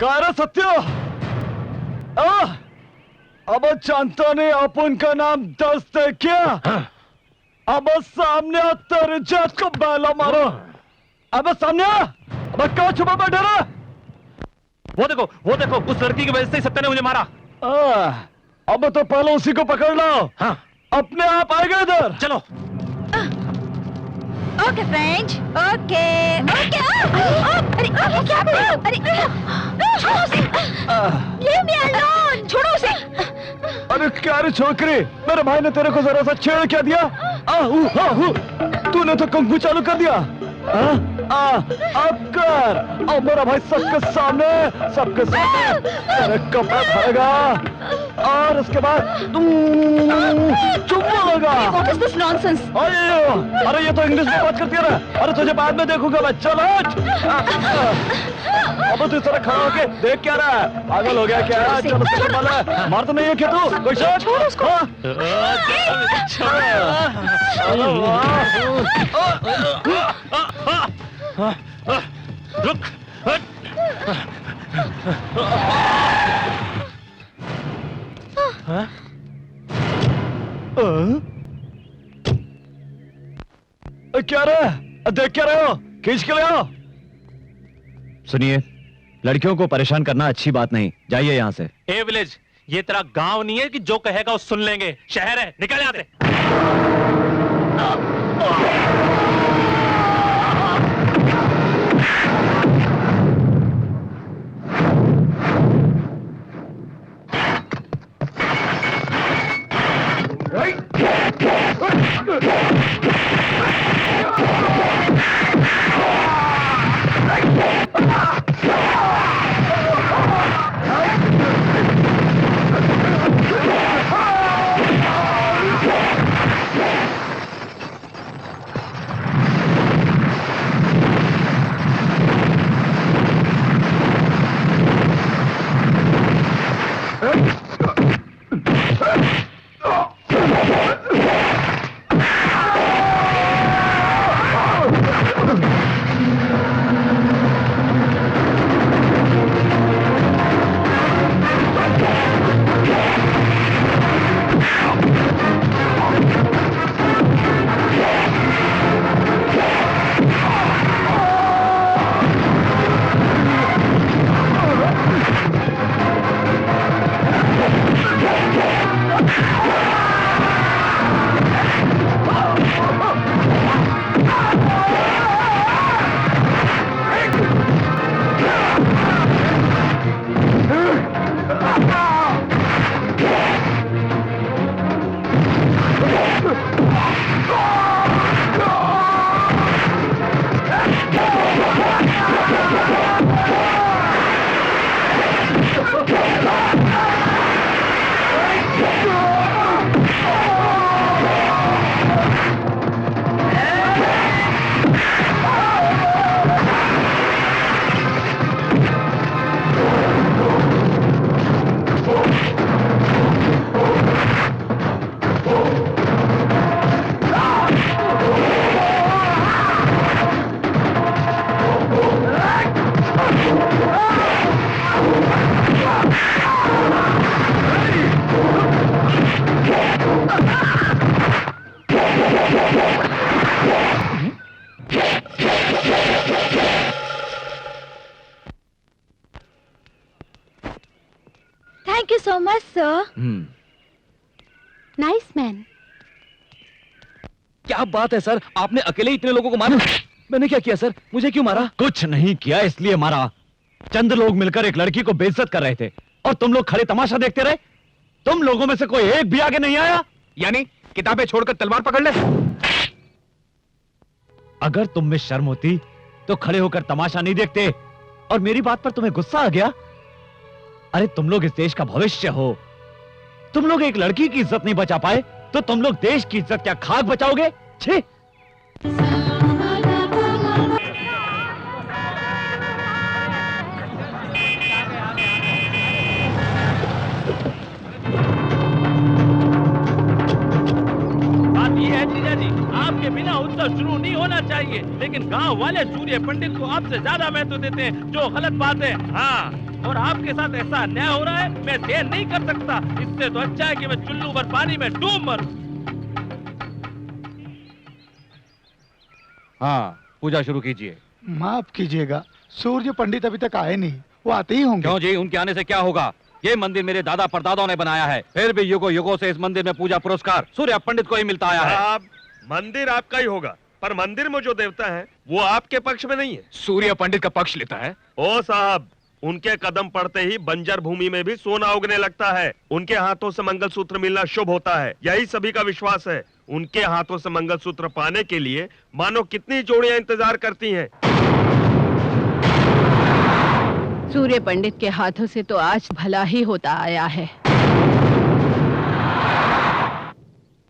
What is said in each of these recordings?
काय सत्य अब जानता नहीं अपन का नाम दस्त है क्या? अब सामने तेरे जात को बैला मारो। अब सामने अब कहाँ छुपा बैठा रहा? वो देखो उस लड़की की वजह से सत्य ने मुझे मारा। अब तो पहले उसी को पकड़ लो। हाँ। अपने आप आएगा इधर। चलो। Okay friends, okay okay. अरे क्या कर रहे हो? अरे छोड़ो उसे। Leave me alone। छोड़ो उसे। अरे क्या रे छोकरी, मेरे भाई ने तेरे को जरा सा छेड़ क्या दिया? तूने तो कुंग फू चालू कर दिया। अब कर। अब मेरा भाई सबके सामने तेरे कपड़ा खाएगा और उसके बाद चुम्मा लगा। What is this nonsense? अरे ये तो इंग्लिश में बात करती है ना। अरे तुझे बाद में देखूंगा मैं। चल अब तू इस तरह खड़ा होके देख क्या रहा है? पागल हो गया क्या? चलो चल वाला मार तो नहीं है क्या तू? कोई शक? छोड़ उसको। रुक। क्या रहा? देख क्या रहे हो? खींच के ले आओ। सुनिए, लड़कियों को परेशान करना अच्छी बात नहीं। जाइए यहाँ से। ए विलेज, ये तेरा गांव नहीं है कि जो कहेगा वो सुन लेंगे। शहर है, निकल यहाँ से। Thank you so much, sir. Nice man. क्या बात है सर, आपने अकेले इतने लोगों को मारा? मैंने क्या किया सर? मुझे क्यों मारा? कुछ नहीं किया, इसलिए मारा। चंद लोग मिलकर एक लड़की को बेइज्जत कर रहे थे और तुम लोग खड़े तमाशा देखते रहे। तुम लोगों में से कोई एक भी आगे नहीं आया। यानी किताबें छोड़कर तलवार पकड़ ले। अगर तुम में शर्म होती तो खड़े होकर तमाशा नहीं देखते। और मेरी बात पर तुम्हें गुस्सा आ गया? अरे तुम लोग इस देश का भविष्य हो। तुम लोग एक लड़की की इज्जत नहीं बचा पाए तो तुम लोग देश की इज्जत क्या खाक बचाओगे? छी! बात ये है जीजा जी, आपके बिना उत्सव शुरू नहीं होना चाहिए, लेकिन गांव वाले सूर्य पंडित को आपसे ज्यादा महत्व देते हैं, जो गलत बात है। हाँ और आपके साथ ऐसा अन्याय हो रहा है, मैं सहन नहीं कर सकता। इससे तो अच्छा है कि मैं चुल्लू भर पानी में डूब मरूं। हाँ, पूजा शुरू कीजिए। माफ कीजिएगा, सूर्य पंडित अभी तक आए नहीं, वो आते ही होंगे। क्यों जी, उनके आने से क्या होगा? ये मंदिर मेरे दादा परदादाओं ने बनाया है, फिर भी युगों युगों से इस मंदिर में पूजा पुरस्कार सूर्य पंडित को ही मिलता आया है। आप मंदिर आपका ही होगा, पर मंदिर में जो देवता है वो आपके पक्ष में नहीं है। सूर्य पंडित का पक्ष लेता है। ओ साहब, उनके कदम पड़ते ही बंजर भूमि में भी सोना उगने लगता है। उनके हाथों से मंगलसूत्र मिलना शुभ होता है, यही सभी का विश्वास है। उनके हाथों से मंगलसूत्र पाने के लिए मानो कितनी जोड़ियां इंतजार करती हैं। सूर्य पंडित के हाथों से तो आज भला ही होता आया है।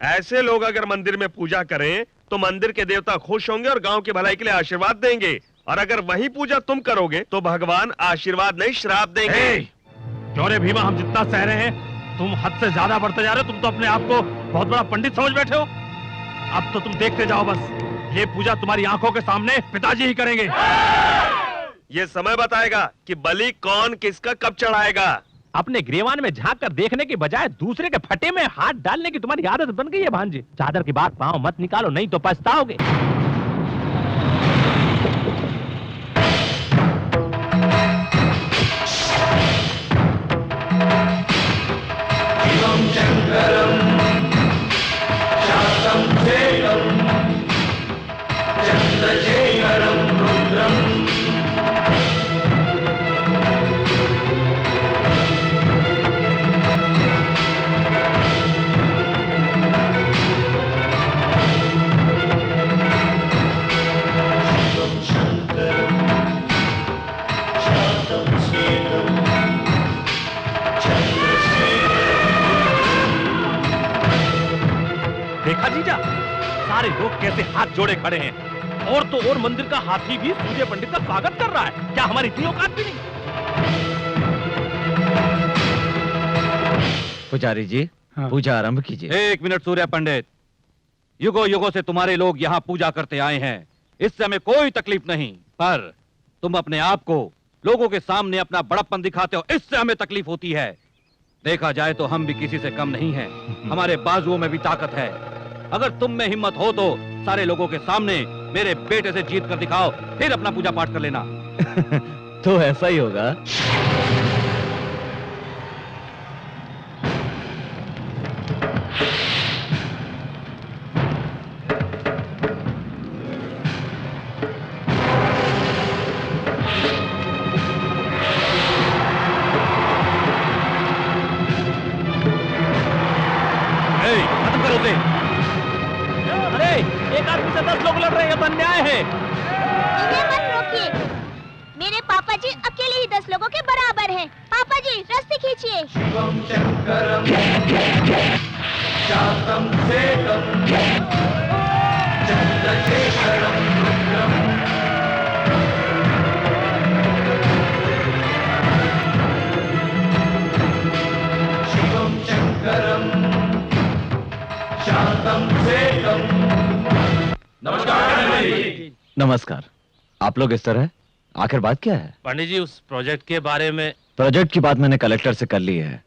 ऐसे लोग अगर मंदिर में पूजा करें तो मंदिर के देवता खुश होंगे और गांव की भलाई के लिए आशीर्वाद देंगे। और अगर वही पूजा तुम करोगे तो भगवान आशीर्वाद नहीं श्राप देंगे। क्यों रे भीमा, हम जितना सह रहे हैं तुम हद से ज्यादा बढ़ते जा रहे हो। तुम तो अपने आप को बहुत बड़ा पंडित समझ बैठे हो। अब तो तुम देखते जाओ बस, ये पूजा तुम्हारी आंखों के सामने पिताजी ही करेंगे। ये समय बताएगा कि बलि कौन किसका कब चढ़ाएगा। अपने ग्रेवान में झांक कर देखने की बजाय दूसरे के फटे में हाथ डालने की तुम्हारी आदत बन गई है भांजे। चादर की बात पांव मत निकालो, नहीं तो पछताओगे। देखा जीजा, सारे लोग कैसे हाथ जोड़े खड़े हैं। और तो और मंदिर का हाथी भी सूर्य पंडित का स्वागत कर रहा है। क्या हमारी इतनी औकात भी नहीं? पुजारी जी, हाँ। पूजा आरंभ कीजिए। एक मिनट सूर्य पंडित, युगों युगों से तुम्हारे लोग यहाँ पूजा करते आए हैं, इससे हमें कोई तकलीफ नहीं। पर तुम अपने आप को लोगों के सामने अपना बड़प्पन दिखाते हो, इससे हमें तकलीफ होती है। देखा जाए तो हम भी किसी से कम नहीं हैं, हमारे बाजुओं में भी ताकत है। अगर तुम में हिम्मत हो तो सारे लोगों के सामने मेरे बेटे से जीत कर दिखाओ, फिर अपना पूजा पाठ कर लेना। तो ऐसा ही होगा। खत्म करो उसे। अरे एक आदमी से 10 लोग लड़ रहे हैं, तो अन्याय है। इन्हें मत रोकिए। मेरे पापा जी अकेले ही 10 लोगों के बराबर हैं। पापा जी रस्सी खींचिए। नमस्कार। आप लोग इस तरह, आखिर बात क्या है? पंडित जी, उस प्रोजेक्ट के बारे में। प्रोजेक्ट की बात मैंने कलेक्टर से कर ली है,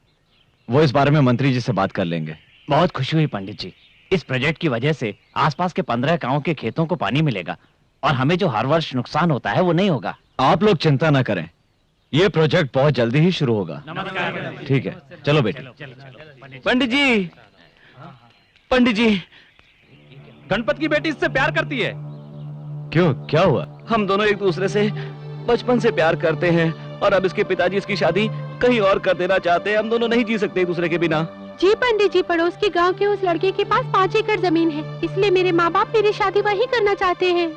वो इस बारे में मंत्री जी से बात कर लेंगे। बहुत खुशी हुई पंडित जी। इस प्रोजेक्ट की वजह से आसपास के 15 गांवों के खेतों को पानी मिलेगा और हमें जो हर वर्ष नुकसान होता है वो नहीं होगा। आप लोग चिंता ना करें, ये प्रोजेक्ट बहुत जल्दी ही शुरू होगा। ठीक है, चलो बेटे। पंडित जी, पंडित जी, गणपत की बेटी इससे प्यार करती है। क्यों, क्या हुआ? हम दोनों एक दूसरे से बचपन से प्यार करते हैं और अब इसके पिताजी इसकी शादी कहीं और कर देना चाहते हैं। हम दोनों नहीं जी सकते एक दूसरे के बिना। जी पंडित जी, पड़ोस के गांव के उस लड़के के पास 5 एकड़ जमीन है, इसलिए मेरे माँ बाप मेरी शादी वहीं करना चाहते हैं।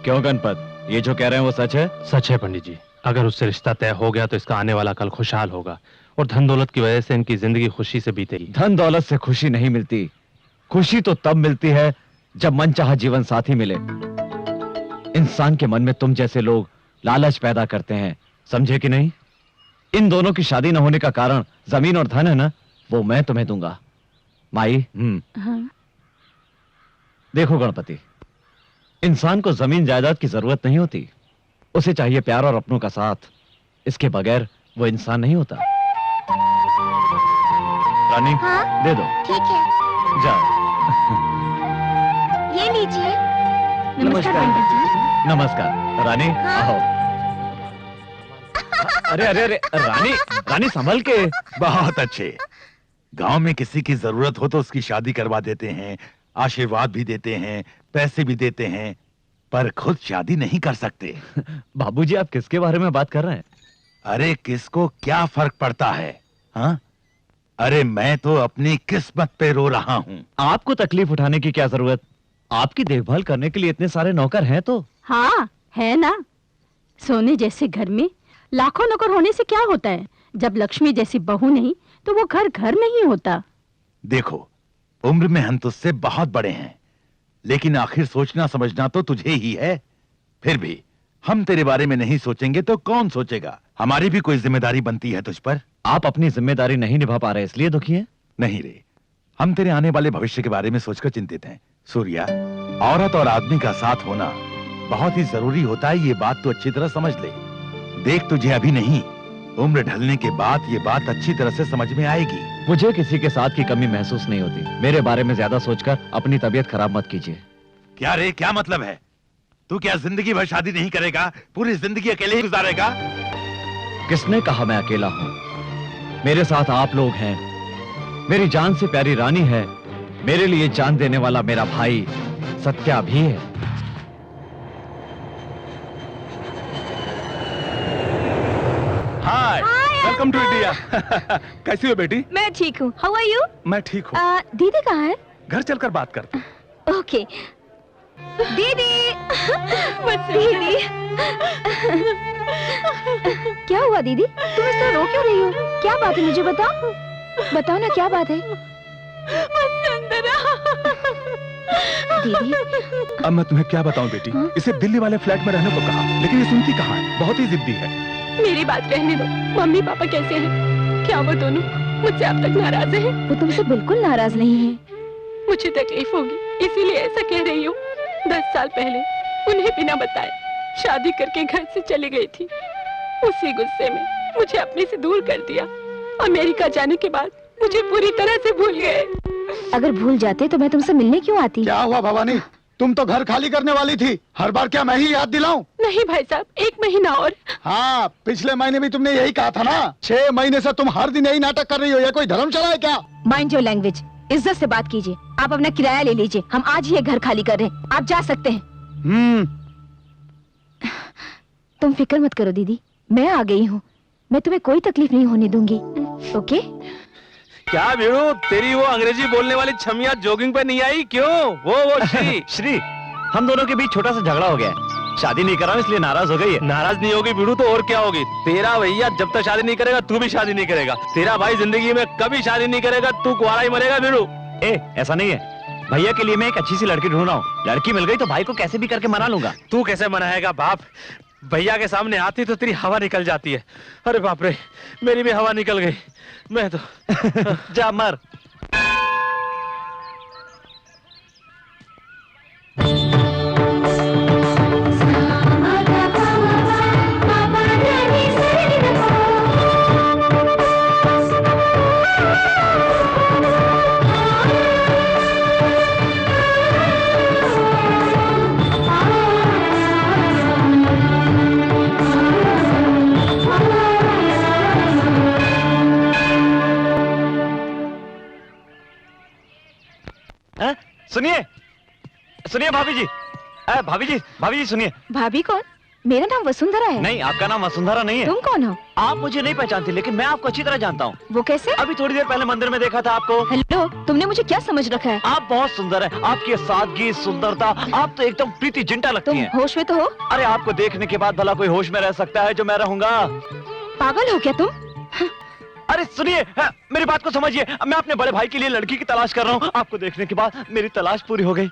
क्यों गणपत, ये जो कह रहे हैं वो सच है? सच है पंडित जी। अगर उससे रिश्ता तय हो गया तो इसका आने वाला कल खुशहाल होगा और धन दौलत की वजह से इनकी जिंदगी खुशी से बीतेगी। धन दौलत से खुशी नहीं मिलती, खुशी तो तब मिलती है जब मनचाहा जीवन साथी मिले। इंसान के मन में तुम जैसे लोग लालच पैदा करते हैं, समझे कि नहीं? इन दोनों की शादी न होने का कारण जमीन और धन है ना, वो मैं तुम्हें दूंगा। माई, हाँ। देखो गणपति, इंसान को जमीन जायदाद की जरूरत नहीं होती, उसे चाहिए प्यार और अपनों का साथ। इसके बगैर वो इंसान नहीं होता। रानी, हाँ? दे दो। ठीक है, जाओ। ये लीजिए। नमस्कार। पंडित जी। नमस्कार। रानी, हाँ? आओ। अरे अरे अरे, रानी, रानी संभल के। बहुत अच्छे। गांव में किसी की जरूरत हो तो उसकी शादी करवा देते हैं, आशीर्वाद भी देते हैं, पैसे भी देते हैं, पर खुद शादी नहीं कर सकते। बाबूजी, आप किसके बारे में बात कर रहे हैं? अरे किसको क्या फर्क पड़ता है? हाँ, अरे मैं तो अपनी किस्मत पे रो रहा हूँ। आपको तकलीफ उठाने की क्या जरूरत? आपकी देखभाल करने के लिए इतने सारे नौकर हैं तो। हाँ है ना। सोने जैसे घर में लाखों नौकर होने से क्या होता है? जब लक्ष्मी जैसी बहू नहीं तो वो घर घर नहीं होता। देखो, उम्र में हम तुझसे बहुत बड़े हैं, लेकिन आखिर सोचना समझना तो तुझे ही है। फिर भी हम तेरे बारे में नहीं सोचेंगे तो कौन सोचेगा? हमारी भी कोई जिम्मेदारी बनती है तुझ पर। आप अपनी जिम्मेदारी नहीं निभा पा रहे इसलिए दुखी हैं? नहीं रे, हम तेरे आने वाले भविष्य के बारे में सोचकर चिंतित हैं। सूर्या, औरत और आदमी का साथ होना बहुत ही जरूरी होता है, ये बात तो अच्छी तरह समझ ले। देख, तुझे अभी नहीं, उम्र ढलने के बाद ये बात अच्छी तरह से समझ में आएगी। मुझे किसी के साथ की कमी महसूस नहीं होती। मेरे बारे में ज्यादा सोचकर अपनी तबीयत खराब मत कीजिए। क्या रे, क्या मतलब है? तू क्या जिंदगी भर शादी नहीं करेगा? पूरी जिंदगी अकेले ही गुजारेगा? किसने कहा मैं अकेला हूं? मेरे साथ आप लोग हैं, मेरी जान से प्यारी रानी है, मेरे लिए जान देने वाला मेरा भाई सत्या भी है। Hi, welcome to India. कैसी हो बेटी? मैं ठीक हूँ। How are you? मैं ठीक हूँ। दीदी कहाँ है? घर चलकर बात करते हैं। ओके। दीदी, दीदी। क्या हुआ दीदी? तुम इस तरह रो क्यों रही हो? क्या बात है, मुझे बताओ। बताओ ना, क्या बात है? दीदी, अब मैं तुम्हें क्या बताऊं बेटी? हाँ? इसे दिल्ली वाले फ्लैट में रहने को कहा, लेकिन ये सुनती कहाँ है? बहुत ही जिद्दी है। मेरी बात रहने दो। मम्मी पापा कैसे हैं? क्या वो दोनों मुझसे अब तक नाराज हैं? वो तुमसे बिल्कुल नाराज नहीं है। मुझे तकलीफ होगी इसीलिए ऐसा कह रही हूँ। 10 साल पहले उन्हें बिना बताए शादी करके घर से चली गई थी। उसी गुस्से में मुझे अपने से दूर कर दिया। अमेरिका जाने के बाद मुझे पूरी तरह से भूल गए। अगर भूल जाते तो मैं तुमसे मिलने क्यों आती? क्या हुआ भवानी? तुम तो घर खाली करने वाली थी। हर बार क्या मैं ही याद दिलाऊं? नहीं भाई साहब, 1 महीना और। हाँ, पिछले महीने भी तुमने यही कहा था ना। 6 महीने से तुम हर दिन यही नाटक कर रही हो। ये कोई धर्मशाला है क्या? Mind your language. इज्जत से बात कीजिए। आप अपना किराया ले लीजिए। हम आज ही ये घर खाली कर रहे हैं। आप जा सकते हैं। तुम फिक्र मत करो दीदी, मैं आ गई हूँ। मैं तुम्हें कोई तकलीफ नहीं होने दूंगी। ओके? क्या वीरू, तेरी वो अंग्रेजी बोलने वाली छमिया जॉगिंग पे नहीं आई क्यों? वो श्री। श्री, हम दोनों के बीच छोटा सा झगड़ा हो गया है। शादी नहीं कर रहा हूं इसलिए नाराज हो गई है। नाराज नहीं होगी वीरू तो और क्या होगी? तेरा भैया जब तक शादी नहीं करेगा तू भी शादी नहीं करेगा। तेरा भाई जिंदगी में कभी शादी नहीं करेगा, तू कुंवारा ही मरेगा वीरू। ऐसा नहीं है। भैया के लिए मैं एक अच्छी सी लड़की ढूंढ रहा हूँ। लड़की मिल गई तो भाई को कैसे भी करके मना लूंगा। तू कैसे मनाएगा बाप? भैया के सामने आती तो तेरी हवा निकल जाती है। अरे बाप रे, मेरी भी हवा निकल गई। मैं तो जा मर। सुनिए सुनिए भाभी जी। भाभी जी सुनिए। भाभी कौन? मेरा नाम वसुंधरा है। नहीं, आपका नाम वसुंधरा नहीं है। तुम कौन हो? आप मुझे नहीं पहचानती, लेकिन मैं आपको अच्छी तरह जानता हूँ। वो कैसे? अभी थोड़ी देर पहले मंदिर में देखा था आपको। हेलो, तुमने मुझे क्या समझ रखा है? आप बहुत सुंदर है। आपकी सादगी, सुंदरता, आप तो एकदम प्रीति जिंटा लगती तुम हैं। होश में तो हो? अरे आपको देखने के बाद भला कोई होश में रह सकता है जो मैं रहूंगा? पागल हो क्या तुम? अरे सुनिए, मेरी बात को समझिए। मैं अपने बड़े भाई के लिए लड़की की तलाश कर रहा हूँ। आपको देखने के बाद मेरी तलाश पूरी हो गई।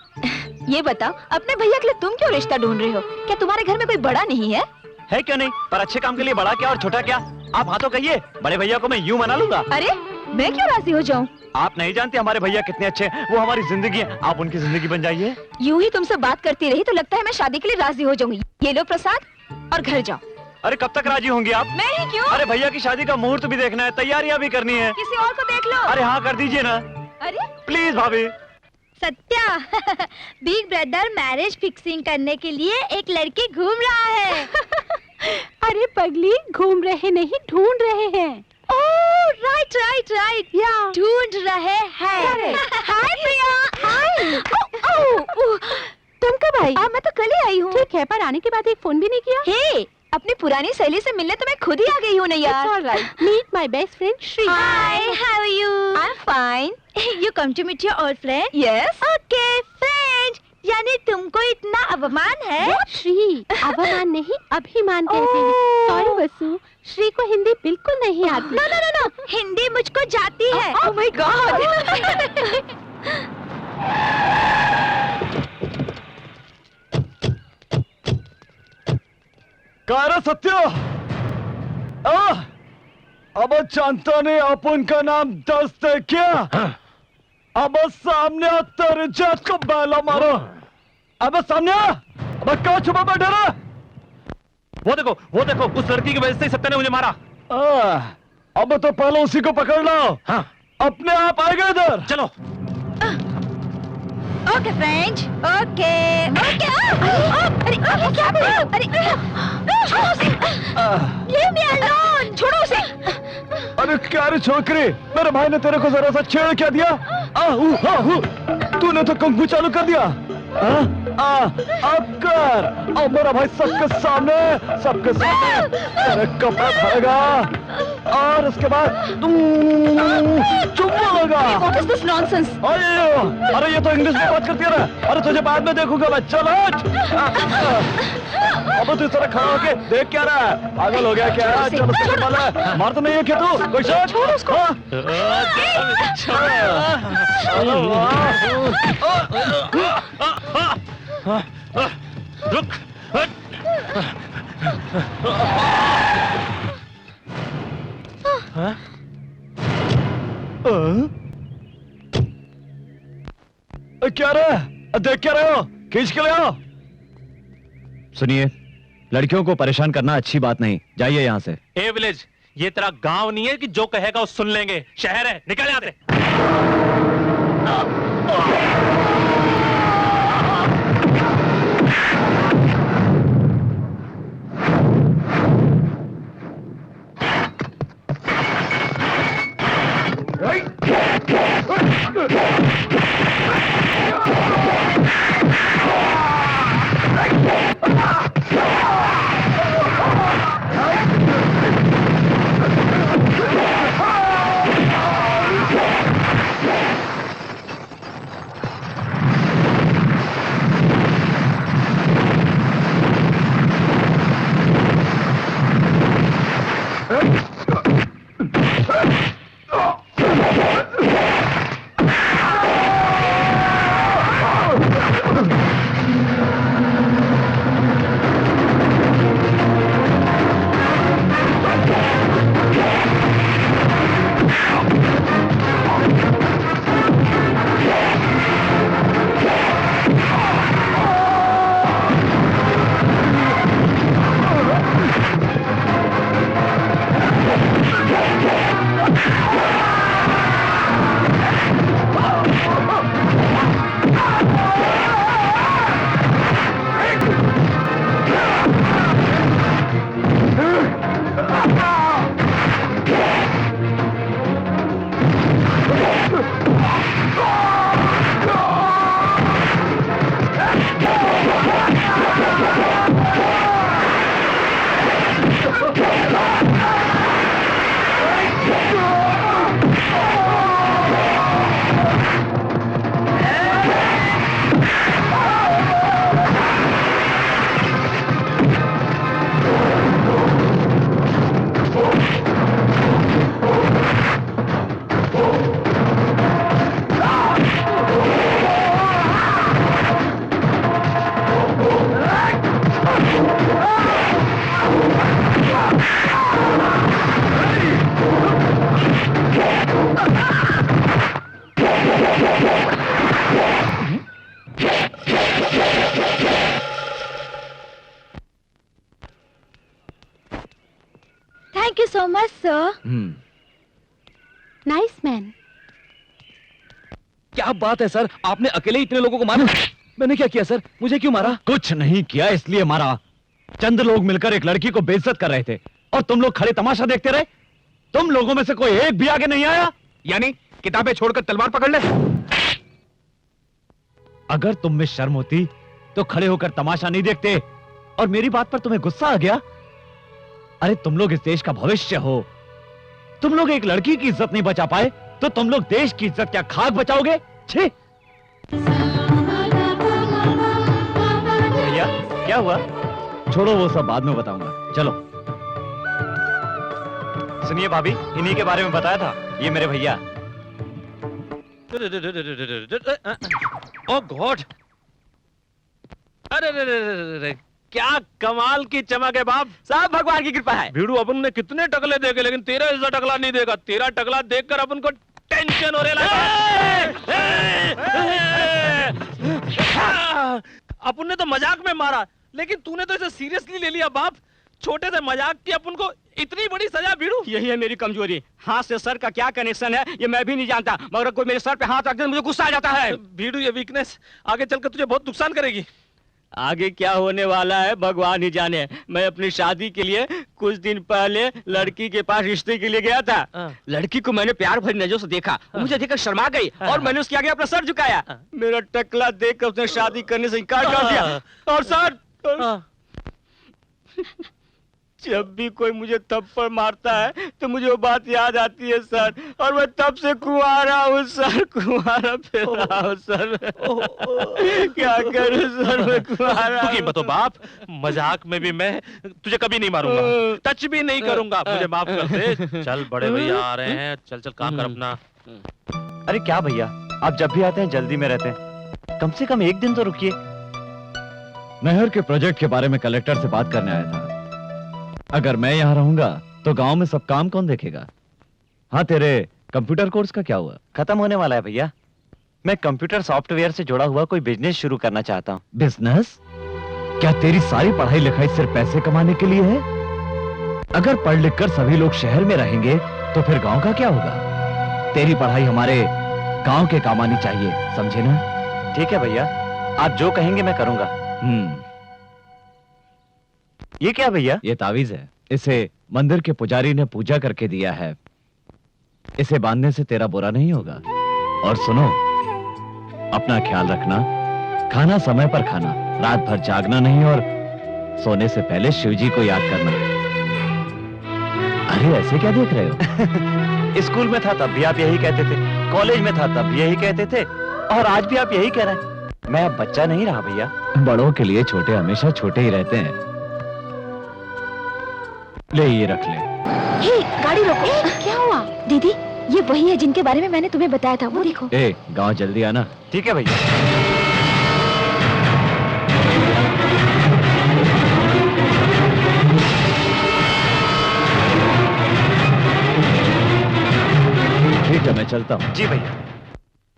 ये बताओ, अपने भैया के लिए तुम क्यों रिश्ता ढूंढ रहे हो? क्या तुम्हारे घर में कोई बड़ा नहीं है? है क्यों नहीं, पर अच्छे काम के लिए बड़ा क्या और छोटा क्या? आप हाँ तो कहिए, बड़े भैया को मैं यूं मना लूंगा। अरे मैं क्यों राजी हो जाऊं? आप नहीं जानते हमारे भैया कितने अच्छे हैं। वो हमारी जिंदगी है, आप उनकी जिंदगी बन जाइए। यूं ही तुमसे बात करती रही तो लगता है मैं शादी के लिए राजी हो जाऊंगी। ये लो प्रसाद और घर जाओ। अरे कब तक राजी होंगी आप? मैं ही क्यों? अरे भैया की शादी का मुहूर्त भी देखना है, तैयारियां भी करनी है। किसी और को देख लो। अरे हाँ कर दीजिए ना, अरे प्लीज भाभी। Satya big brother marriage fixing करने के लिए एक लड़की घूम रहा है। अरे पगली, घूम रहे नहीं, ढूंढ रहे हैं। ओह राइट राइट राइट, या ढूंढ रहे हैं। हाय प्रिया। हाय। तुम कब आई? मैं तो कल ही आई हूँ। ठीक है, पर आने के बाद एक फोन भी नहीं किया। हे, अपनी पुरानी सहेली से मिलने तो मैं खुद ही आ गई हूँ ना यार। It's all right. Meet my best friend Shri. Hi, how are you? I'm fine. You come to meet your old friend? Yes. Okay, friend. यानी तुमको इतना अवमान है? श्री, अवमान नहीं, अभिमान कहते हैं। सॉरी वसु, श्री को हिंदी बिल्कुल नहीं आती। No, no, no, no. Hindi मुझको जाती है। Oh my God. कारा सत्य, अब जानता नहीं अपन का नाम दस्त है क्या? अब सामने तेरे जात को बैला मारो। अब सामने, अब क्या छुपा बैठा रहा? वो देखो, उस लड़की की वजह से सत्या ने मुझे मारा। अब तो पहले उसी को पकड़ लो। हाँ। अपने आप आएगा इधर। चलो। Okay friend, okay okay. अरे क्या कर रहे हो? अरे छोड़ो उसे। Leave me alone. छोड़ो उसे। अरे क्या रे छोकरी, मेरे भाई ने तेरे को जरा सा छेड़ क्या दिया? तूने तो कंघू चालू कर दिया। अब कर, अब मेरा भाई सबके सामने तेरे कपड़ा धरेगा और उसके बाद चुम्मा लगा। What is this nonsense? अरे ये तो इंग्लिश में बात करती है ना। अरे तुझे बाद में देखूंगा मैं, चल हट। अब तू इस तरह खड़ा होके देख क्या रहा है? पागल हो गया क्या? चल उसको मार, मार तो नहीं है क्या तू? कोई शक? छोड़ उसको। रुक। क्या रहा? देख क्या रहे हो? खींच के ले आओ। सुनिए, लड़कियों को परेशान करना अच्छी बात नहीं, जाइए यहाँ से। ए विलेज, ये तेरा गांव नहीं है कि जो कहेगा वो सुन लेंगे। शहर है, निकल यहाँ से। so much, sir. Nice man. क्या बात है सर, आपने अकेले इतने लोगों को मारा? मैंने क्या किया सर, मुझे क्यों मारा? कुछ नहीं किया इसलिए मारा। चंद लोग मिलकर एक लड़की को बेइज्जत कर रहे थे और तुम लोग खड़े तमाशा देखते रहे। तुम लोगों में से कोई एक भी आगे नहीं आया। यानी किताबें छोड़कर तलवार पकड़ ले। अगर तुम में शर्म होती तो खड़े होकर तमाशा नहीं देखते। और मेरी बात पर तुम्हें गुस्सा आ गया? अरे तुम लोग इस देश का भविष्य हो। तुम लोग एक लड़की की इज्जत नहीं बचा पाए तो तुम लोग देश की इज्जत क्या खाक बचाओगे? छी! भैया क्या हुआ? छोड़ो, वो सब बाद में बताऊंगा। चलो। सुनिए भाभी, इन्हीं के बारे में बताया था, ये मेरे भैया। ओ गॉड! अरे क्या कमाल की चमक है बाप। सब भगवान की कृपा है। भीड़ू, अपन ने कितने टकले देखे लेकिन तेरा ऐसा टकला नहीं देगा। तेरा टकला देखकर अपन को टेंशन हो रहा है। अपन ने तो मजाक में मारा लेकिन तूने तो इसे सीरियसली ले लिया बाप। छोटे से मजाक की अपन को इतनी बड़ी सजा भीड़ू। यही है मेरी कमजोरी। हाथ से सर का क्या कनेक्शन है ये मैं भी नहीं जानता, मगर कोई मेरे सर पे हाथ रख दे मुझे गुस्सा आ जाता है। भीड़ू, ये वीकनेस आगे चलकर तुझे बहुत नुकसान करेगी। आगे क्या होने वाला है भगवान ही जाने। मैं अपनी शादी के लिए कुछ दिन पहले लड़की के पास रिश्ते के लिए गया था। लड़की को मैंने प्यार भरी नजरों से देखा, मुझे देखकर शर्मा गई और मैंने उसके आगे अपना सर झुकाया। मेरा टकला देखकर उसने शादी करने से इनकार कर दिया। और सर, जब भी कोई मुझे थप्पड़ मारता है तो मुझे वो बात याद आती है सर, और मैं तब से कुंवारा हूँ सर, कुंवारा फिर रहा हूँ सर। क्या करूँ सर, मैं कुंवारा। तू कीमत हो बाप, मजाक में भी मैं तुझे कभी नहीं मारूंगा, टच भी नहीं करूंगा, मुझे माफ कर दे। चल बड़े भैया आ रहे हैं, चल चल काम कर अपना। अरे क्या भैया, आप जब भी आते हैं जल्दी में रहते हैं, कम से कम एक दिन तो रुकिए। नहर के प्रोजेक्ट के बारे में कलेक्टर से बात करने आया था। अगर मैं यहाँ रहूंगा तो गांव में सब काम कौन देखेगा? हाँ, तेरे कंप्यूटर कोर्स का क्या हुआ? खत्म होने वाला है भैया। मैं कंप्यूटर सॉफ्टवेयर से जुड़ा हुआ कोई बिजनेस शुरू करना चाहता हूँ। बिजनेस? क्या तेरी सारी पढ़ाई लिखाई सिर्फ पैसे कमाने के लिए है? अगर पढ़ लिख कर सभी लोग शहर में रहेंगे तो फिर गांव का क्या होगा? तेरी पढ़ाई हमारे गांव के काम आनी चाहिए, समझे ना? ठीक है भैया, आप जो कहेंगे मैं करूंगा। ये क्या भैया? ये तावीज है, इसे मंदिर के पुजारी ने पूजा करके दिया है। इसे बांधने से तेरा बुरा नहीं होगा। और सुनो, अपना ख्याल रखना, खाना समय पर खाना, रात भर जागना नहीं और सोने से पहले शिवजी को याद करना। अरे ऐसे क्या देख रहे हो? स्कूल में था तब भी आप यही कहते थे, कॉलेज में था तब भी यही कहते थे, और आज भी आप यही कह रहे हैं। मैं अब बच्चा नहीं रहा भैया। बड़ों के लिए छोटे हमेशा छोटे ही रहते हैं। ले ये रख ले। हे, गाड़ी रोको। क्या हुआ? दीदी, ये वही है जिनके बारे में मैंने तुम्हें बताया था, वो देखो। गांव जल्दी आना। ठीक है भैया। ठीक है, मैं चलता हूँ। जी भैया।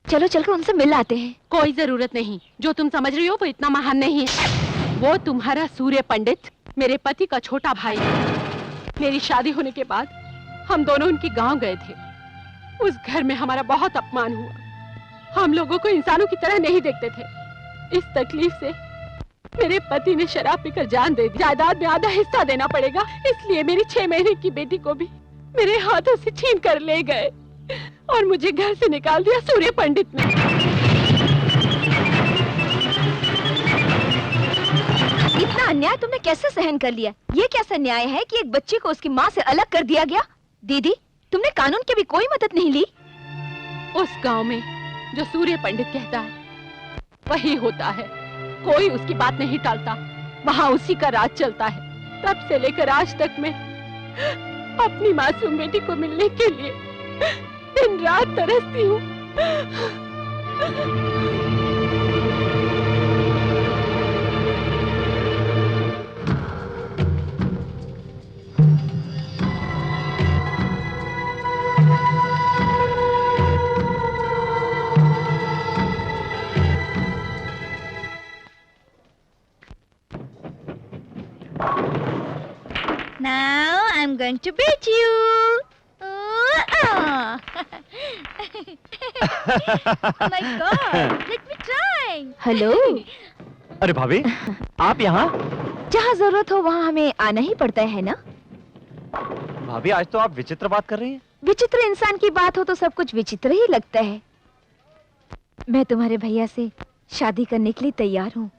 चलो चलकर उनसे मिल आते हैं। कोई जरूरत नहीं, जो तुम समझ रही हो वो इतना महान नहीं है। वो तुम्हारा सूर्य पंडित मेरे पति का छोटा भाई है। मेरी शादी होने के बाद हम दोनों उनके गांव गए थे। उस घर में हमारा बहुत अपमान हुआ। हम लोगों को इंसानों की तरह नहीं देखते थे। इस तकलीफ से मेरे पति ने शराब पीकर जान दे दी। जायदाद में आधा हिस्सा देना पड़ेगा, इसलिए मेरी 6 महीने की बेटी को भी मेरे हाथों से छीन कर ले गए और मुझे घर से निकाल दिया सूर्य पंडित ने। इतना अन्याय तुमने कैसे सहन कर लिया? ये कैसा न्याय है कि एक बच्ची को उसकी माँ से अलग कर दिया गया? दीदी, तुमने कानून की भी कोई मदद नहीं ली? उस गांव में जो सूर्य पंडित कहता है वही होता है। कोई उसकी बात नहीं टालता, वहाँ उसी का राज चलता है। तब से लेकर आज तक मैं अपनी मासूम बेटी को मिलने के लिए दिन रात तरसती हूँ। Now I'm going to beat you. Oh my God! Let me try. Hello. अरे भाभी, आप यहाँ? जहाँ जरूरत हो वहाँ हमें आना ही पड़ता है ना? भाभी आज तो आप विचित्र बात कर रही हैं। विचित्र इंसान की बात हो तो सब कुछ विचित्र ही लगता है। मैं तुम्हारे भैया से शादी करने के लिए तैयार हूँ।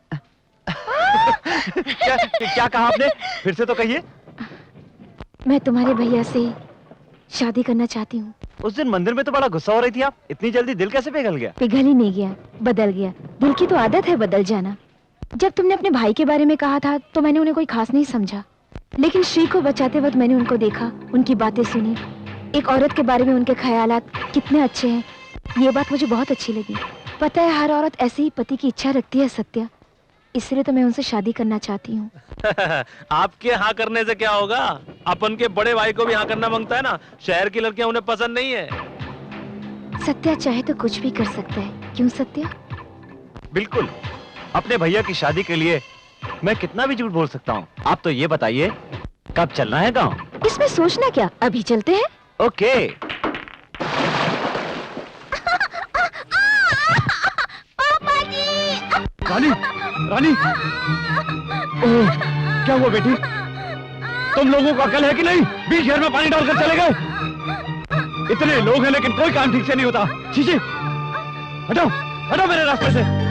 क्या कहा आपने? फिर से तो कहिए। मैं तुम्हारे भैया से शादी करना चाहती हूँ। उस दिन मंदिर में तो बड़ा गुस्सा हो रही थी आप। इतनी जल्दी दिल कैसे पिघल गया? पिघल ही नहीं गया, बदल गया। दिल की तो आदत है बदल जाना। जब तुमने अपने भाई के बारे में कहा था तो मैंने उन्हें कोई खास नहीं समझा, लेकिन श्री को बचाते वक्त मैंने उनको देखा, उनकी बातें सुनी। एक औरत के बारे में उनके ख्यालात कितने अच्छे हैं, ये बात मुझे बहुत अच्छी लगी। पता है हर औरत ऐसे ही पति की इच्छा रखती है सत्या, इसलिए तो मैं उनसे शादी करना चाहती हूँ। आपके हाँ करने से क्या होगा? अपन के बड़े भाई को भी हाँ करना मांगता है ना। शहर की लड़कियां उन्हें पसंद नहीं है। सत्या चाहे तो कुछ भी कर सकता है, क्यों सत्या? बिल्कुल। अपने भैया की शादी के लिए मैं कितना भी झूठ बोल सकता हूँ। आप तो ये बताइए कब चलना है गाँव? इसमें सोचना क्या, अभी चलते हैं। ओके। रानी, रानी, ओह, क्या हुआ बेटी? तुम लोगों को अकल है कि नहीं? बीच घर में पानी डालकर चले गए। इतने लोग हैं लेकिन कोई काम ठीक से नहीं होता। चीची, हटाओ, हटाओ मेरे रास्ते से।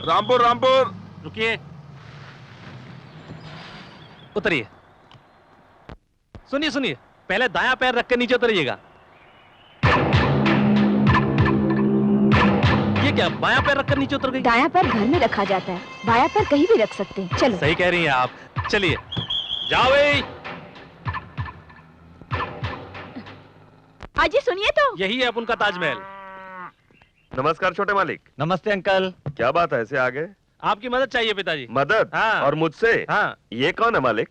रामपुर रामपुर। रुकिए, उतरिए। सुनिए सुनिए, पहले दायां पैर रख के नीचे उतरिएगा। ये क्या, बायां पैर रखकर नीचे उतर गई? दायां पैर घर में रखा जाता है, बायां पैर कहीं भी रख सकते हैं। चलो। सही कह रही हैं आप। चलिए, जाओ भाई। अजी सुनिए तो। यही है अपन का ताजमहल। नमस्कार छोटे मालिक। नमस्ते अंकल। क्या बात है, ऐसे आ गए? आपकी मदद चाहिए पिताजी। मदद? हाँ। और मुझसे? हाँ। ये कौन है मालिक?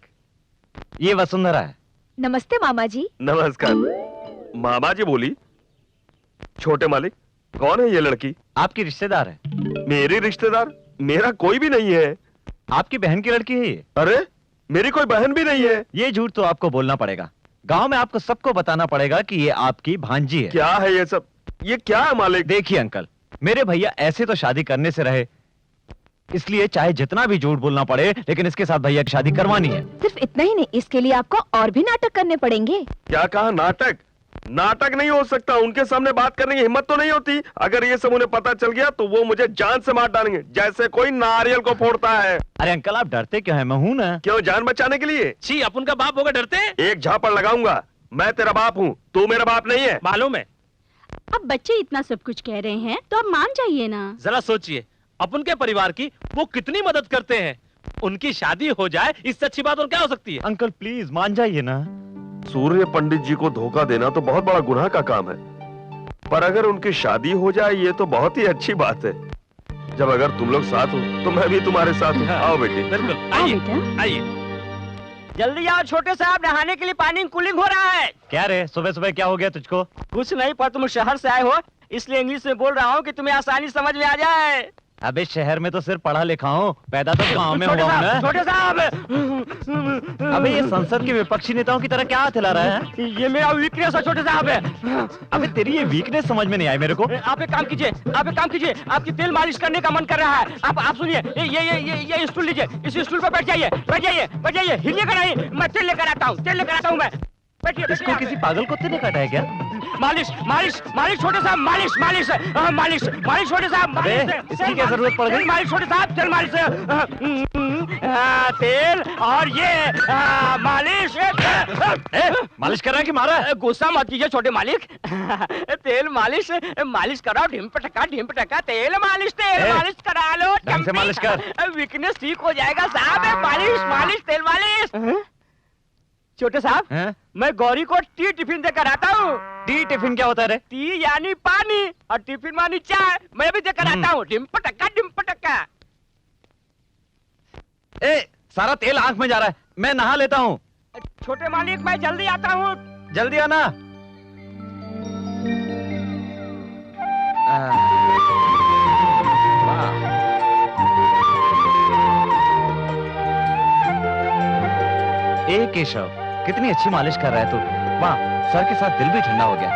ये वसुंधरा है। नमस्ते मामा जी। नमस्कार। मामा जी बोली? छोटे मालिक, कौन है ये लड़की? आपकी रिश्तेदार है। मेरी रिश्तेदार? मेरा कोई भी नहीं है। आपकी बहन की लड़की है ये। अरे, मेरी कोई बहन भी नहीं है। ये झूठ तो आपको बोलना पड़ेगा। गांव में आपको सबको बताना पड़ेगा कि ये आपकी भांजी है। क्या है ये सब? ये क्या है मालिक? देखिए अंकल, मेरे भैया ऐसे तो शादी करने से रहे, इसलिए चाहे जितना भी झूठ बोलना पड़े, लेकिन इसके साथ भैया की शादी करवानी है। सिर्फ इतना ही नहीं, इसके लिए आपको और भी नाटक करने पड़ेंगे। क्या कहा? नाटक? नाटक नहीं हो सकता। उनके सामने बात करने की हिम्मत तो नहीं होती। अगर ये सब उन्हें पता चल गया तो वो मुझे जान से मार डालेंगे, जैसे कोई नारियल को फोड़ता है। अरे अंकल, आप डरते क्यों हैं? मैं हूं ना। क्यों, जान बचाने के लिए? छी, अपन का बाप होगा डरते? एक झापड़ लगाऊंगा। मैं तेरा बाप हूँ, तू मेरा बाप नहीं है। मालूम है। अब बच्चे इतना सब कुछ कह रहे हैं तो अब मान जाइए ना। जरा सोचिए, अपन के परिवार की वो कितनी मदद करते हैं। उनकी शादी हो जाए, इससे अच्छी बात और क्या हो सकती है? अंकल प्लीज मान जाइए ना। सूर्य पंडित जी को धोखा देना तो बहुत बड़ा गुनाह का काम है, पर अगर उनकी शादी हो जाए ये तो बहुत ही अच्छी बात है। जब अगर तुम लोग साथ हो तो मैं भी तुम्हारे साथ हूँ। आओ बेटी। बिल्कुल, आइए आइए। जल्दी आओ छोटे साहब, नहाने के लिए पानी कूलिंग हो रहा है। क्या रे, सुबह सुबह क्या हो गया तुझको? कुछ नहीं, पर तुम शहर से आए हो इसलिए इंग्लिश में बोल रहा हूँ कि तुम्हें आसानी समझ में आ जाए। अबे शहर में तो सिर्फ पढ़ा लिखा हूँ, पैदा तो गाँव में हुआ हूँ ना। छोटे साहब, अबे ये संसद के विपक्षी नेताओं की तरह क्या हाथ हिला रहा है? ये मेरा वीकनेस है छोटे साहब। अबे तेरी ये वीकनेस समझ में नहीं आई मेरे को। आप एक काम कीजिए, आपकी तेल मालिश करने का मन कर रहा है। आप सुनिए, ये स्टूल लीजिए, इस स्टूल पर बैठ जाइए, हिलिएगा नहीं। मैं तेल लेकर आता हूँ, मैं। बैठिए इसको किसी पागल कुत्ते ने काटा है क्या? मालिश मालिश मालिश छोटे साहब मालिश मालिश मालिश मालिश छोटे साहब अबे, इसकी क्या जरूरत पड़ गई? मालिश छोटे साहब तेल मालिश तेल और ये मालिश मालिश कर रहा है कि मारा है? गुस्सा मत कीजिए छोटे मालिक तेल मालिश मालिश कराओ ढिम्प टका तेल मालिश करा लो ढंग से मालिश कर। वीकनेस ठीक हो जाएगा साहब मालिश मालिश तेल मालिश छोटे साहब हैं? मैं गौरी को टी टिफिन देकर आता हूँ टी टिफिन क्या होता है रे? टी यानी पानी और टिफिन मानी चाय मैं भी देकर आता हूँ डिम्प टक्का ए, सारा तेल आंख में जा रहा है, मैं नहा लेता हूँ। छोटे मालिक मैं जल्दी आता हूँ जल्दी आना। वाह। ए केशव, कितनी अच्छी मालिश कर रहा है तू। वाह, सर के साथ दिल भी ठंडा हो गया।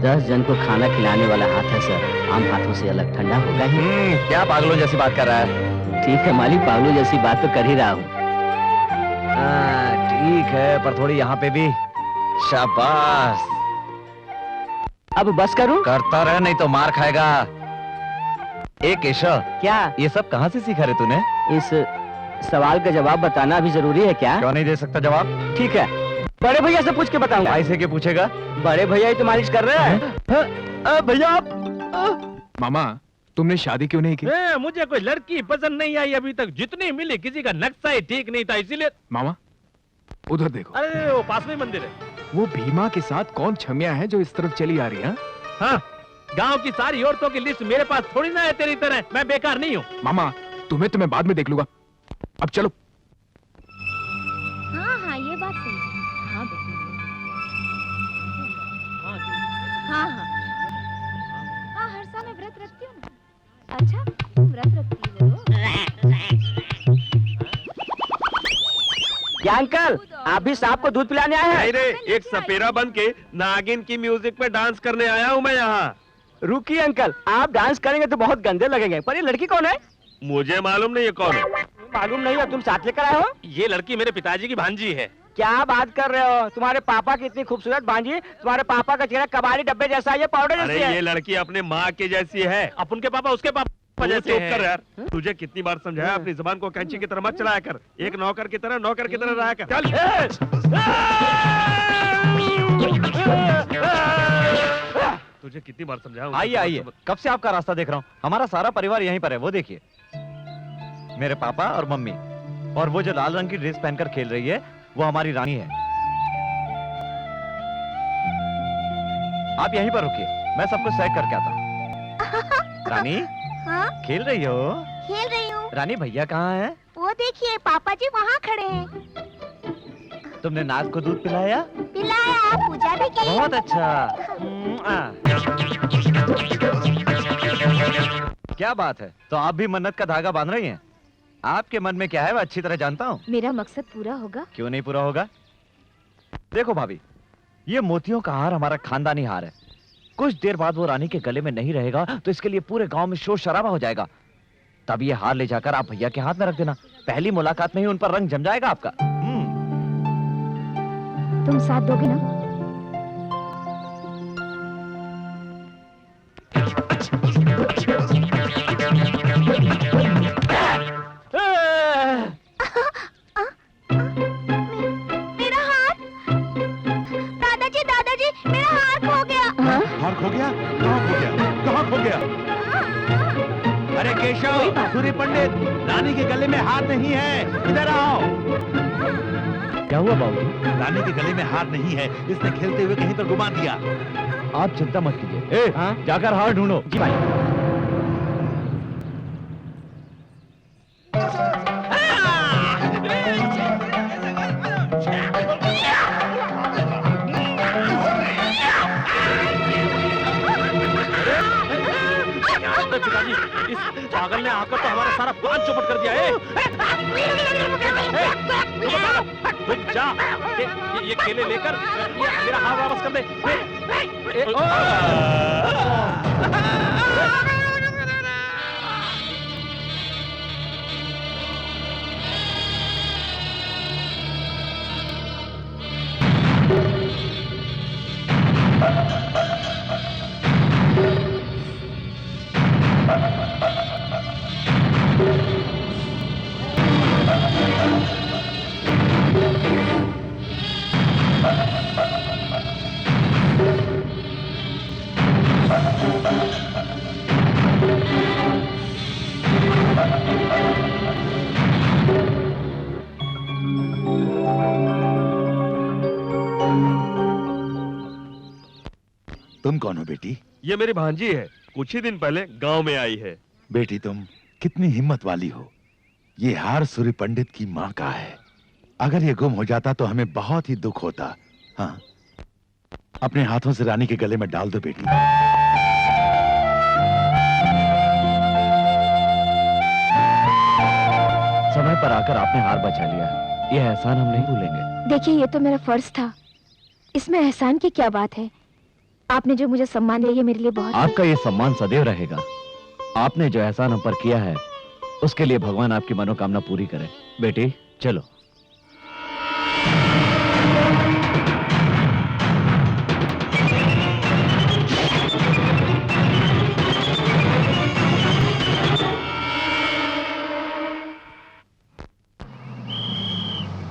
10 जन को खाना खिलाने वाला हाथ है सर आम हाथों से अलग ठंडा होगा ही क्या पागलों जैसी बात कर रहा है? ठीक है मालिक पागलों जैसी बात तो कर ही रहा हूँ ठीक है, पर थोड़ी यहाँ पे भी। शाबाश। अब बस करूँ करता रह, नहीं तो मार खाएगा। ए केशव, क्या ये सब कहाँ से सीखा रे तूने? इस सवाल का जवाब बताना भी जरूरी है क्या क्यों नहीं दे सकता जवाब? ठीक है बड़े भैया से पूछ के बताऊंगा भाई से क्या पूछेगा? बड़े भैया ही तो मालिश कर रहे हैं भैया आप मामा तुमने शादी क्यों नहीं की? मुझे कोई लड़की पसंद नहीं आई अभी तक, जितनी मिली किसी का नक्शा ही ठीक नहीं था, इसीलिए। मामा उधर देखो। अरे वो पास में मंदिर है। वो भीमा के साथ कौन छमिया है जो इस तरफ चली आ रही है? हाँ, गांव की सारी औरतों की लिस्ट मेरे पास थोड़ी ना है तेरी तरह, मैं बेकार नहीं हूँ। मामा तुम्हें तो मैं बाद में देख लूंगा, अब चलो। हाँ हाँ ये बात सही है। हाँ बेटी हाँ हाँ हाँ हर साल मैं व्रत रखती हूँ ना। अच्छा तुम व्रत रखती हो? क्या अंकल आप भी सांप को दूध पिलाने आए हैं नहीं रे, एक सपेरा बन के नागिन की म्यूजिक पे डांस करने आया हूँ मैं यहाँ। रुकिए अंकल आप डांस करेंगे तो बहुत गंदे लगेंगे पर ये लड़की कौन है मुझे मालूम नहीं ये कौन है। मालूम नहीं है तुम साथ लेकर आए हो ये लड़की मेरे पिताजी की भांजी है। क्या बात कर रहे हो तुम्हारे पापा की इतनी खूबसूरत भांजी तुम्हारे पापा का चेहरा कबाड़ी डब्बे जैसा है, ये पाउडर अरे जैसी है ये लड़की अपने माँ के जैसी है। अब उनके पापा उसके पापा तू जैसे चुप हैं। कर यार, तुझे कितनी बार समझाया अपनी जुबान को कैंची की तरह मत चलाया कर, एक नौकर की तरह रहा कर। चल तुझे कितनी बार समझाया। आइए आइए, कब से आपका रास्ता देख रहा हूँ। हमारा सारा परिवार यहीं पर है, वो देखिए। मेरे पापा और मम्मी, और वो जो लाल रंग की ड्रेस पहनकर खेल रही है वो हमारी रानी है। आप यहीं पर रुकिए, मैं सब कुछ सेट करके आता हूँ। रानी हाँ खेल रही हो? खेल रही हूँ। रानी भैया कहाँ है? वो देखिए पापा जी वहाँ खड़े हैं। तुमने नाग को दूध पिलाया? पिलाया पूजा भी की। बहुत अच्छा। क्या बात है, तो आप भी मन्नत का धागा बांध रही हैं? आपके मन में क्या है मैं अच्छी तरह जानता हूँ। मेरा मकसद पूरा होगा। क्यों नहीं पूरा होगा? देखो भाभी, ये मोतियों का हार हमारा खानदानी हार है। कुछ देर बाद वो रानी के गले में नहीं रहेगा तो इसके लिए पूरे गांव में शोर शराबा हो जाएगा। तब ये हार ले जाकर आप भैया के हाथ में रख देना, पहली मुलाकात में ही उन पर रंग जम जाएगा आपका। तुम साथ दोगे ना? मेरा हाथ, दादाजी दादाजी मेरा हाथ खो गया। हार खो गया? कहाँ खो गया? कहाँ खो गया? अरे केशव, सूर्य पंडित, रानी के गले में हार नहीं है, इधर आओ। क्या हुआ बाबूजी? रानी के गले में हार नहीं है, इसने खेलते हुए कहीं पर घुमा दिया। आप चिंता मत कीजिए। जाकर हार ढूंढो। जी भाई पिताजी, इस पागल ने आकर तो हमारा सारा प्लान चौपट कर दिया है। जा, ये केले लेकर मेरा हाथ वापस कर दे। कौन हो बेटी? ये मेरी भांजी है, कुछ ही दिन पहले गांव में आई है। बेटी तुम कितनी हिम्मत वाली हो। ये हार सूर्य पंडित की माँ का है। अगर ये गुम हो जाता तो हमें बहुत ही दुख होता। हाँ, अपने हाथों से रानी के गले में डाल दो बेटी। समय पर आकर आपने हार बचा लिया। ये एहसान हम नहीं भूलेंगे। देखिए, ये तो मेरा फर्ज था, इसमें एहसान की क्या बात है। आपने जो मुझे सम्मान दिया, ये मेरे लिए बहुत है। आपका ये सम्मान सदैव रहेगा। आपने जो एहसान हम पर किया है, उसके लिए भगवान आपकी मनोकामना पूरी करे। बेटी चलो।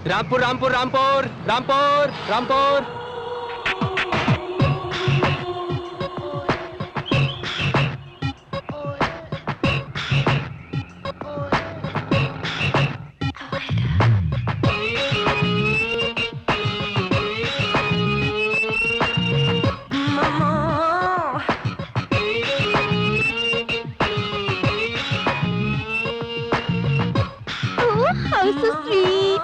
Rampur Rampur Rampur Rampur Rampur. Oh, how so sweet.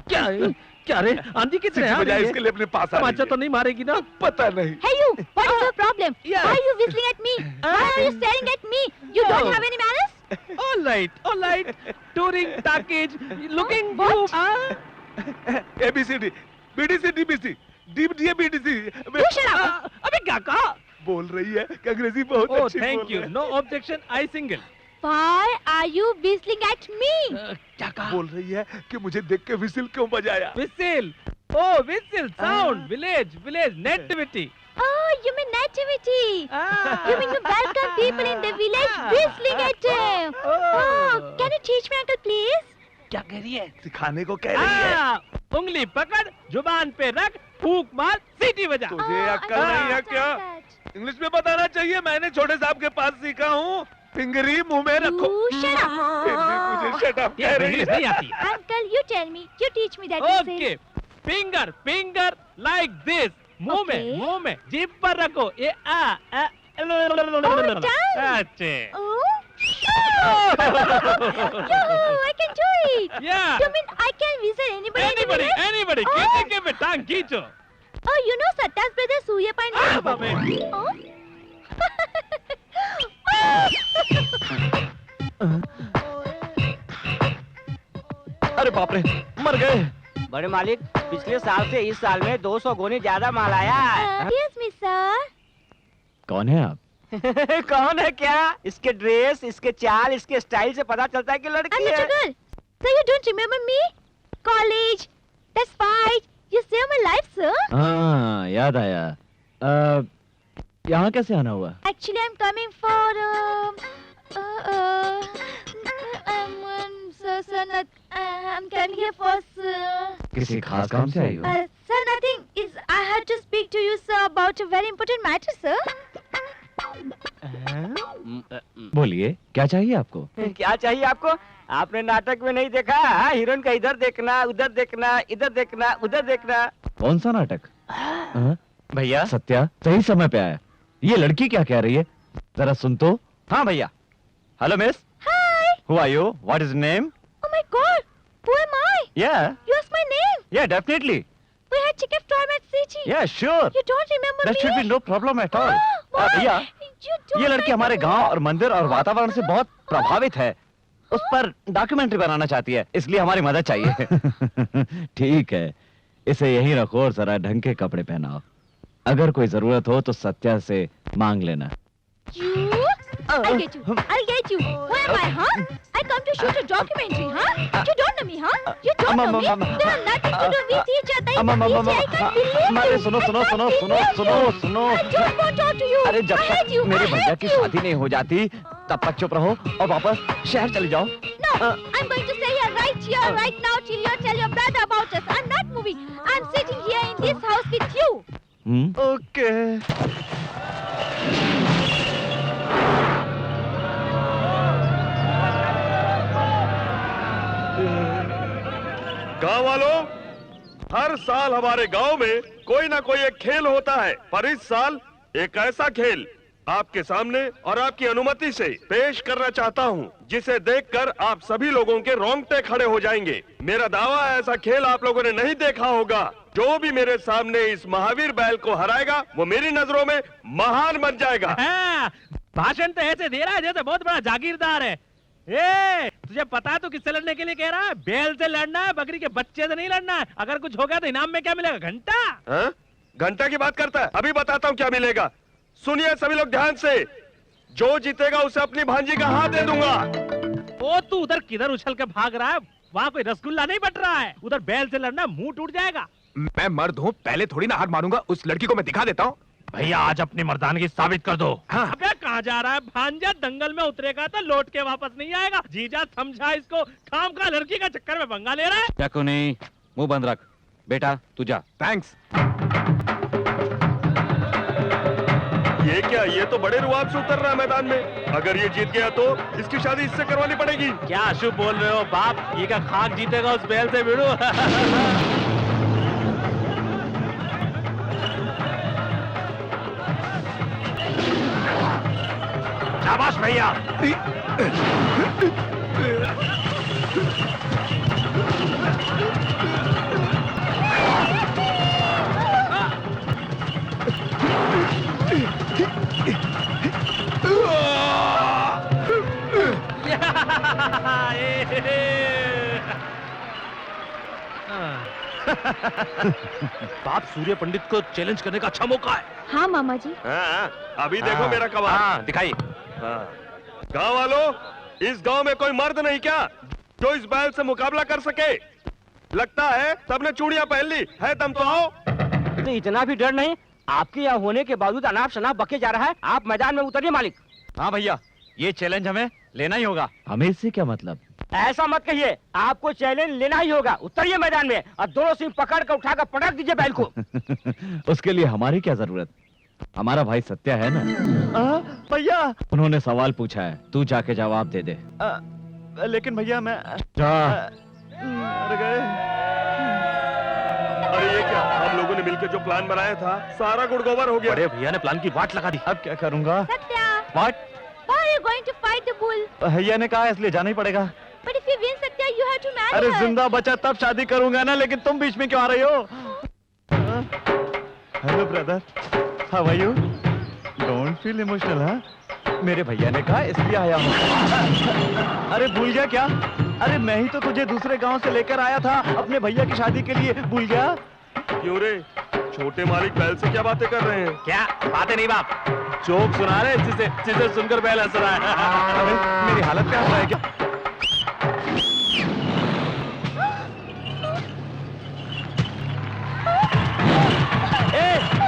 क्या है? क्या रे, आंधी कितने आ रही है? इसके लिए अपने पास आ तमाचा तो नहीं मारेगी ना? पता नहीं। Hey you, what is your problem? Yeah. Why are you whistling at me? Why are you staring at me? You don't have any manners? All right. Touring package, looking What? good. ABCD, BDC, DBC, DBD, BDC। You shut up. अबे क्या कहा? बोल रही है कि अंग्रेजी बहुत Oh, अच्छी thank बोल you. रही है। No objection. I single. Why are you whistling at me? क्या कहा? बोल रही है कि मुझे देख के विसिल क्यों बजाया। Whistle. Oh, whistle. Sound. Village. Nativity. Oh, you mean nativity. You mean you welcome people in the village whistling at them. Oh, can you teach me, uncle, please? क्या कह रही है? सिखाने को कह रही है। उंगली पकड़, जुबान पे रख, फूंक मार, सीटी बजा। तुझे अक्ल नहीं है क्या? इंग्लिश में बताना चाहिए, मैंने छोटे साहब के पास सीखा हूँ। फिंगरी मुंह में रखो। You shut up. फिर भी मुझे शट अप ये कह रही इंग्लिश है। नहीं आती। Uncle, you tell me. You teach me that whistle. Okay, finger like this, मुंह Okay. में, जीभ पर रखो, ये done. अच्छे। Oh. Yo, I can do it. Yeah. You mean I can whistle anybody in the village? Anybody, Oh. किसी के भी टांग खींचो। Oh, you know Satta's brother Surya बाबे। Pandey? Oh. अरे बाप रे, मर गए। बड़े मालिक, पिछले साल से इस साल में 200 गुनी ज्यादा माल आया है। Yes, me sir. कौन है आप? कौन है क्या? इसके ड्रेस, इसके चाल, इसके स्टाइल से पता चलता है कि I'm लड़की such a है। girl. So you don't remember me? College. That's fight. You saved my life, sir. हाँ, याद आया। यहाँ कैसे आना हुआ? Actually, I'm coming for sir, I'm coming here for sir. किसी खास काम से आई हो? Sir, nothing. I had to speak to you, sir, about a very important matter, sir. बोलिए, क्या चाहिए आपको? क्या चाहिए आपको? आपने नाटक में नहीं देखा? हीरोइन का इधर देखना, उधर देखना, इधर देखना, उधर देखना। कौन सा नाटक? भैया, सत्या सही समय पे आया। ये लड़की क्या कह रही है? जरा सुन तो। हाँ भैया। Hello miss. Hi. Who are you? What is your name? Oh my God. Who am I? Yeah. You asked my name. Yeah, definitely. We had chicken storm at City. Yeah, sure. You don't remember That me? should be no problem at all. Why? भैया, You don't ये लड़की हमारे remember? गांव और मंदिर और वातावरण से बहुत प्रभावित है। उस पर डॉक्यूमेंट्री बनाना चाहती है, इसलिए हमारी मदद चाहिए। ठीक है, इसे यहीं रखो और जरा ढंग के कपड़े पहनाओ। अगर कोई जरूरत हो तो सत्या से मांग लेना। You? I'll get you. I'll get you. Who am I, huh? I come to shoot a documentary, huh? You don't know me, huh? You don't know me? We have nothing to do with each other. I can't believe you. सुनो सुनो सुनो सुनो सुनो सुनो। I don't want to talk to you. अरे जब I hate तक you. मेरे I भैया hate की you. शादी नहीं हो जाती तब तक चुप रहो और वापस शहर चले जाओ। No, I'm going to stay here, right now, till you tell your brother about us. I'm not moving. I'm sitting here in this house with you. Okay. गांव वालों, हर साल हमारे गांव में कोई ना कोई एक खेल होता है, पर इस साल एक ऐसा खेल आपके सामने और आपकी अनुमति से पेश करना चाहता हूं, जिसे देखकर आप सभी लोगों के रोंगटे खड़े हो जाएंगे। मेरा दावा है, ऐसा खेल आप लोगों ने नहीं देखा होगा। जो भी मेरे सामने इस महावीर बैल को हराएगा, वो मेरी नजरों में महान बन जाएगा। भाषण तो ऐसे दे रहा है जैसे बहुत बड़ा जागीरदार है। ए, तुझे पता है तू किससे लड़ने के लिए कह रहा है? बैल से लड़ना है, बकरी के बच्चे से नहीं लड़ना है। अगर कुछ हो गया तो इनाम में क्या मिलेगा? घंटा। हाँ? घंटा की बात करता है? अभी बताता हूँ क्या मिलेगा। सुनिए सभी लोग ध्यान से, जो जीतेगा उसे अपनी भांजी का हाथ दे दूंगा। ओ, तू उधर किधर उछल के भाग रहा है? वहाँ कोई रसगुल्ला नहीं बट रहा है। उधर बैल से लड़ना, मुंह टूट जाएगा। मैं मर्द हूँ, पहले थोड़ी ना हाथ मारूंगा। उस लड़की को मैं दिखा देता हूँ। भैया आज अपनी मर्दानगी साबित कर दो। हाँ। अबे कहाँ जा रहा है? भांजा दंगल में उतरेगा तो लौट के वापस नहीं आएगा। जीजा समझा इसको, खाम का लड़की का चक्कर में पंगा ले रहा है। क्या को नहीं, मुंह बंद रख। बेटा तू जा। थैंक्स। ये क्या, ये तो बड़े रुआब से उतर रहा है मैदान में। अगर ये जीत गया तो इसकी शादी इससे करवानी पड़ेगी। क्या अशुभ बोल रहे हो बाप? ये क्या खाक जीतेगा उस बैल से भिड़ो? शाबाश भैया। बाप, सूर्य पंडित को चैलेंज करने का अच्छा मौका है। हाँ मामा जी। हाँ, अभी देखो मेरा कमाल। हाँ, दिखाइए। गांव वालों, इस गांव में कोई मर्द नहीं क्या जो इस बैल से मुकाबला कर सके? लगता है सबने चूड़ियां पहन ली है। दम तो आओ। तो इतना भी डर नहीं? आपके यहाँ होने के बावजूद अनाप शनाप बके जा रहा है। आप मैदान में उतरिए मालिक। हाँ भैया, ये चैलेंज हमें लेना ही होगा। हमें इससे क्या मतलब? ऐसा मत कहिए, आपको चैलेंज लेना ही होगा। उतरिए मैदान में और दोनों सिंह पकड़ कर उठाकर पटक दीजिए बैल को। उसके लिए हमारी क्या जरूरत? हमारा भाई सत्या है ना। भैया। उन्होंने सवाल पूछा है, तू जाके जवाब दे दे। लेकिन भैया मैं जा। मर गए। अरे ये क्या, हम लोगों ने मिलकर जो प्लान बनाया था सारा गुड़गोबर हो गया। अरे भैया ने प्लान की वाट लगा दी। अब क्या करूंगा? Satya, What? why are you going to fight the bull? भैया ने कहा इसलिए जाना ही पड़ेगा। But if you win, Satya, you have to marry अरे her. जिंदा बचा तब शादी करूंगा ना, लेकिन तुम बीच में क्यों आ रही हो? Hello brother, how are you? Don't feel emotional. हाँ, मेरे भैया ने कहा इसलिए आया हूँ। अरे भूल गया क्या? अरे मैं ही तो तुझे दूसरे गांव से लेकर आया था अपने भैया की शादी के लिए, भूल गया? क्यों रे, छोटे मालिक बैल से क्या बातें कर रहे हैं? क्या बातें नहीं बाप, जोक सुना रहे जिसे सुनकर बैल हंस रहा है। अरे मेरी हालत क्या हो रहा है क्या?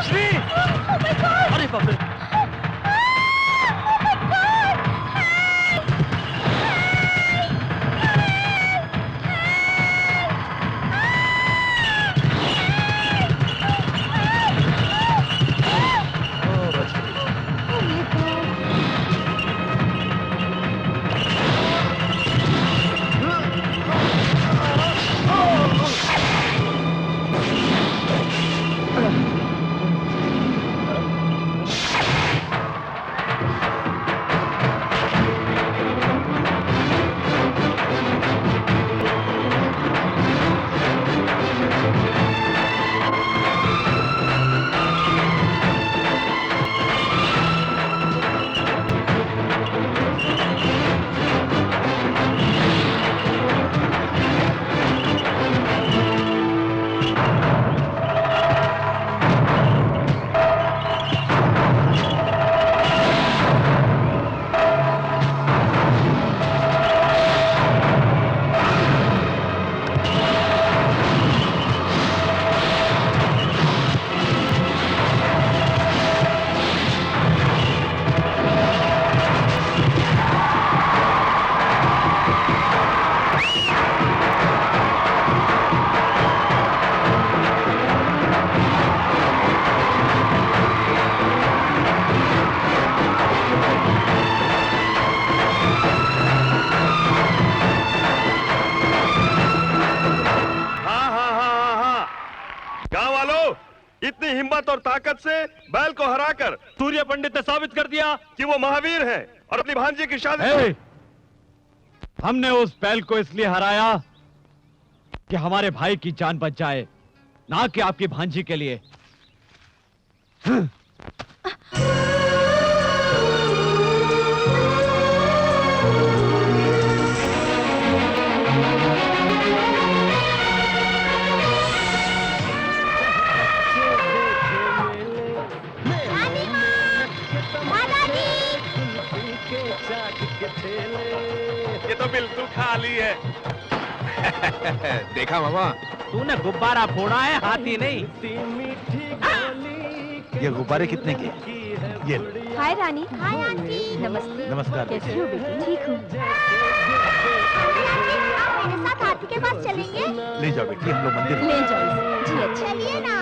श्री! अरे बाप रे! इतनी हिम्मत और ताकत से बैल को हराकर सूर्य पंडित ने साबित कर दिया कि वो महावीर है और अपनी भांजी की शादी ए, हमने उस बैल को इसलिए हराया कि हमारे भाई की जान बच जाए, ना कि आपकी भांजी के लिए। ये तो बिल्कुल खाली है। देखा मामा, तूने गुब्बारा फोड़ा है, हाथी नहीं। ये गुब्बारे कितने के? ये लो। हाय रानी। Hi aunty. नमस्ते। नमस्कार। कैसी हो बेटी? ठीक हूँ। मेरे साथ हाथी के पास चलेंगे? ले जाओ बेटी, हम लोग मंदिर ले जाओ इसे। जी अच्छा। चलिए ना।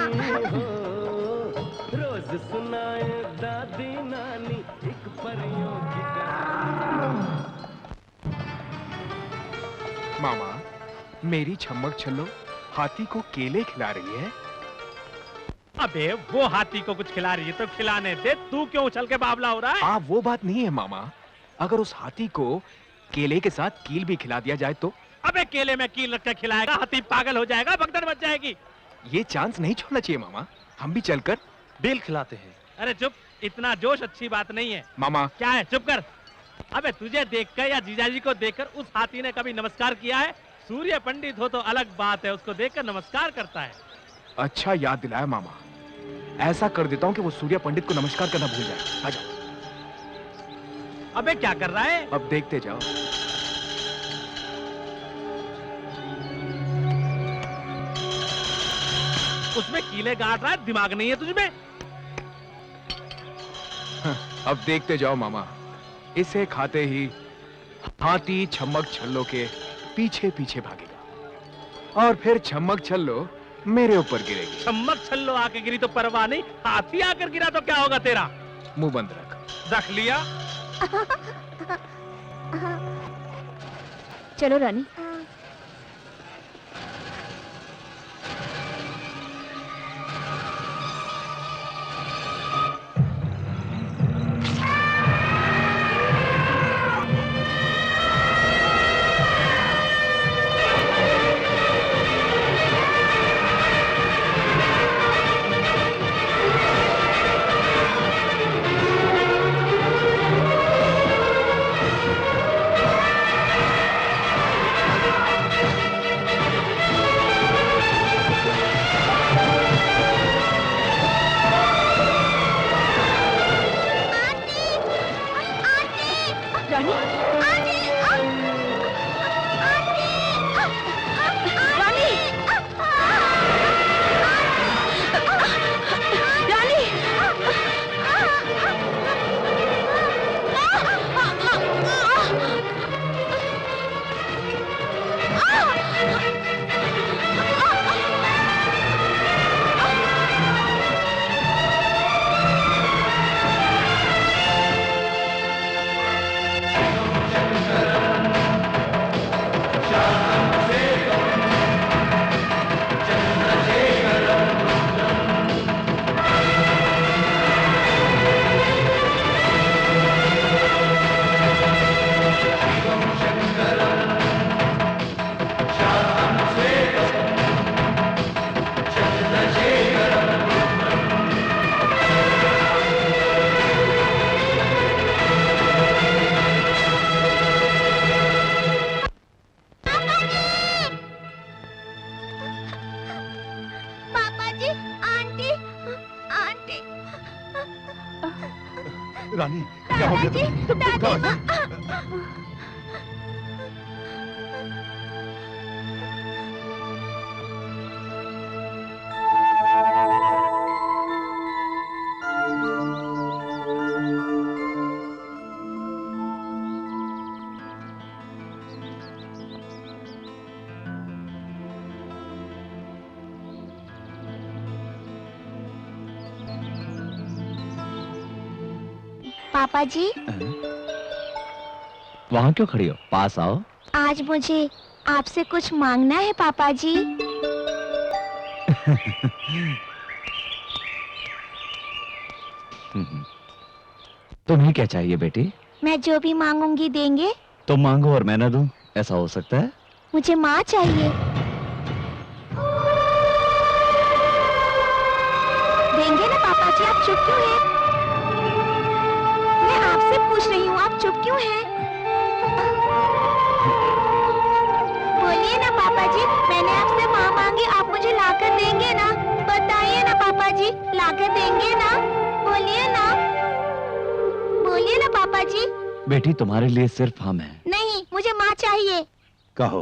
रोज सुनाए दादी नानी एक परियों की मामा, मेरी छम्मक छल्लो हाथी को केले खिला रही है। अबे वो हाथी को कुछ खिला रही है तो खिलाने दे, तू क्यों उछल के बावला हो रहा है? वो बात नहीं है मामा, अगर उस हाथी को केले के साथ कील भी खिला दिया जाए तो? अबे केले में कील रख के खिलाएगा, हाथी पागल हो जाएगा, भगदड़ मच जाएगी। ये चांस नहीं छोड़ना चाहिए मामा, हम भी चलकर बेल खिलाते हैं। अरे चुप, इतना जोश अच्छी बात नहीं है। मामा। क्या है, चुप कर। अबे तुझे देखकर या जीजाजी को देखकर उस हाथी ने कभी नमस्कार किया है? सूर्य पंडित हो तो अलग बात है, उसको देखकर नमस्कार करता है। अच्छा याद दिलाया मामा, ऐसा कर देता हूँ कि वो सूर्य पंडित को नमस्कार करना भूल जाए। आ जाओ। अबे क्या कर रहा है? अब देखते जाओ। उसमें कीले गाड़ रहा है, दिमाग नहीं है तुझमें? अब देखते जाओ मामा, इसे खाते ही हाथी छम्मक छल्लो के पीछे पीछे भागेगा और फिर छम्मक छल्लो मेरे ऊपर गिरेगी। छम्मक छल्लो आके गिरी तो परवाह नहीं, हाथी आकर गिरा तो क्या होगा तेरा? मुंह बंद रख। रख लिया। चलो रानी। रानी, क्या हो गया तुम्हें? पापा जी, वहां क्यों खड़ी हो? पास आओ। आज मुझे आपसे कुछ मांगना है पापा जी। तुम्हें क्या चाहिए बेटी? मैं जो भी मांगूंगी देंगे? तुम मांगो और मैं ना दूं, ऐसा हो सकता है? मुझे माँ चाहिए। देंगे ना पापा जी? आप चुप क्यों हैं? मैं आपसे पूछ रही हूँ, आप चुप क्यों हैं? बोलिए ना पापा जी, मैंने आपसे माँ मांगी, आप मुझे लाकर देंगे ना? बताइए ना पापा जी, लाकर देंगे ना? बोलिए ना, बोलिए ना पापा जी। बेटी तुम्हारे लिए सिर्फ हम हैं। नहीं, मुझे माँ चाहिए। कहो,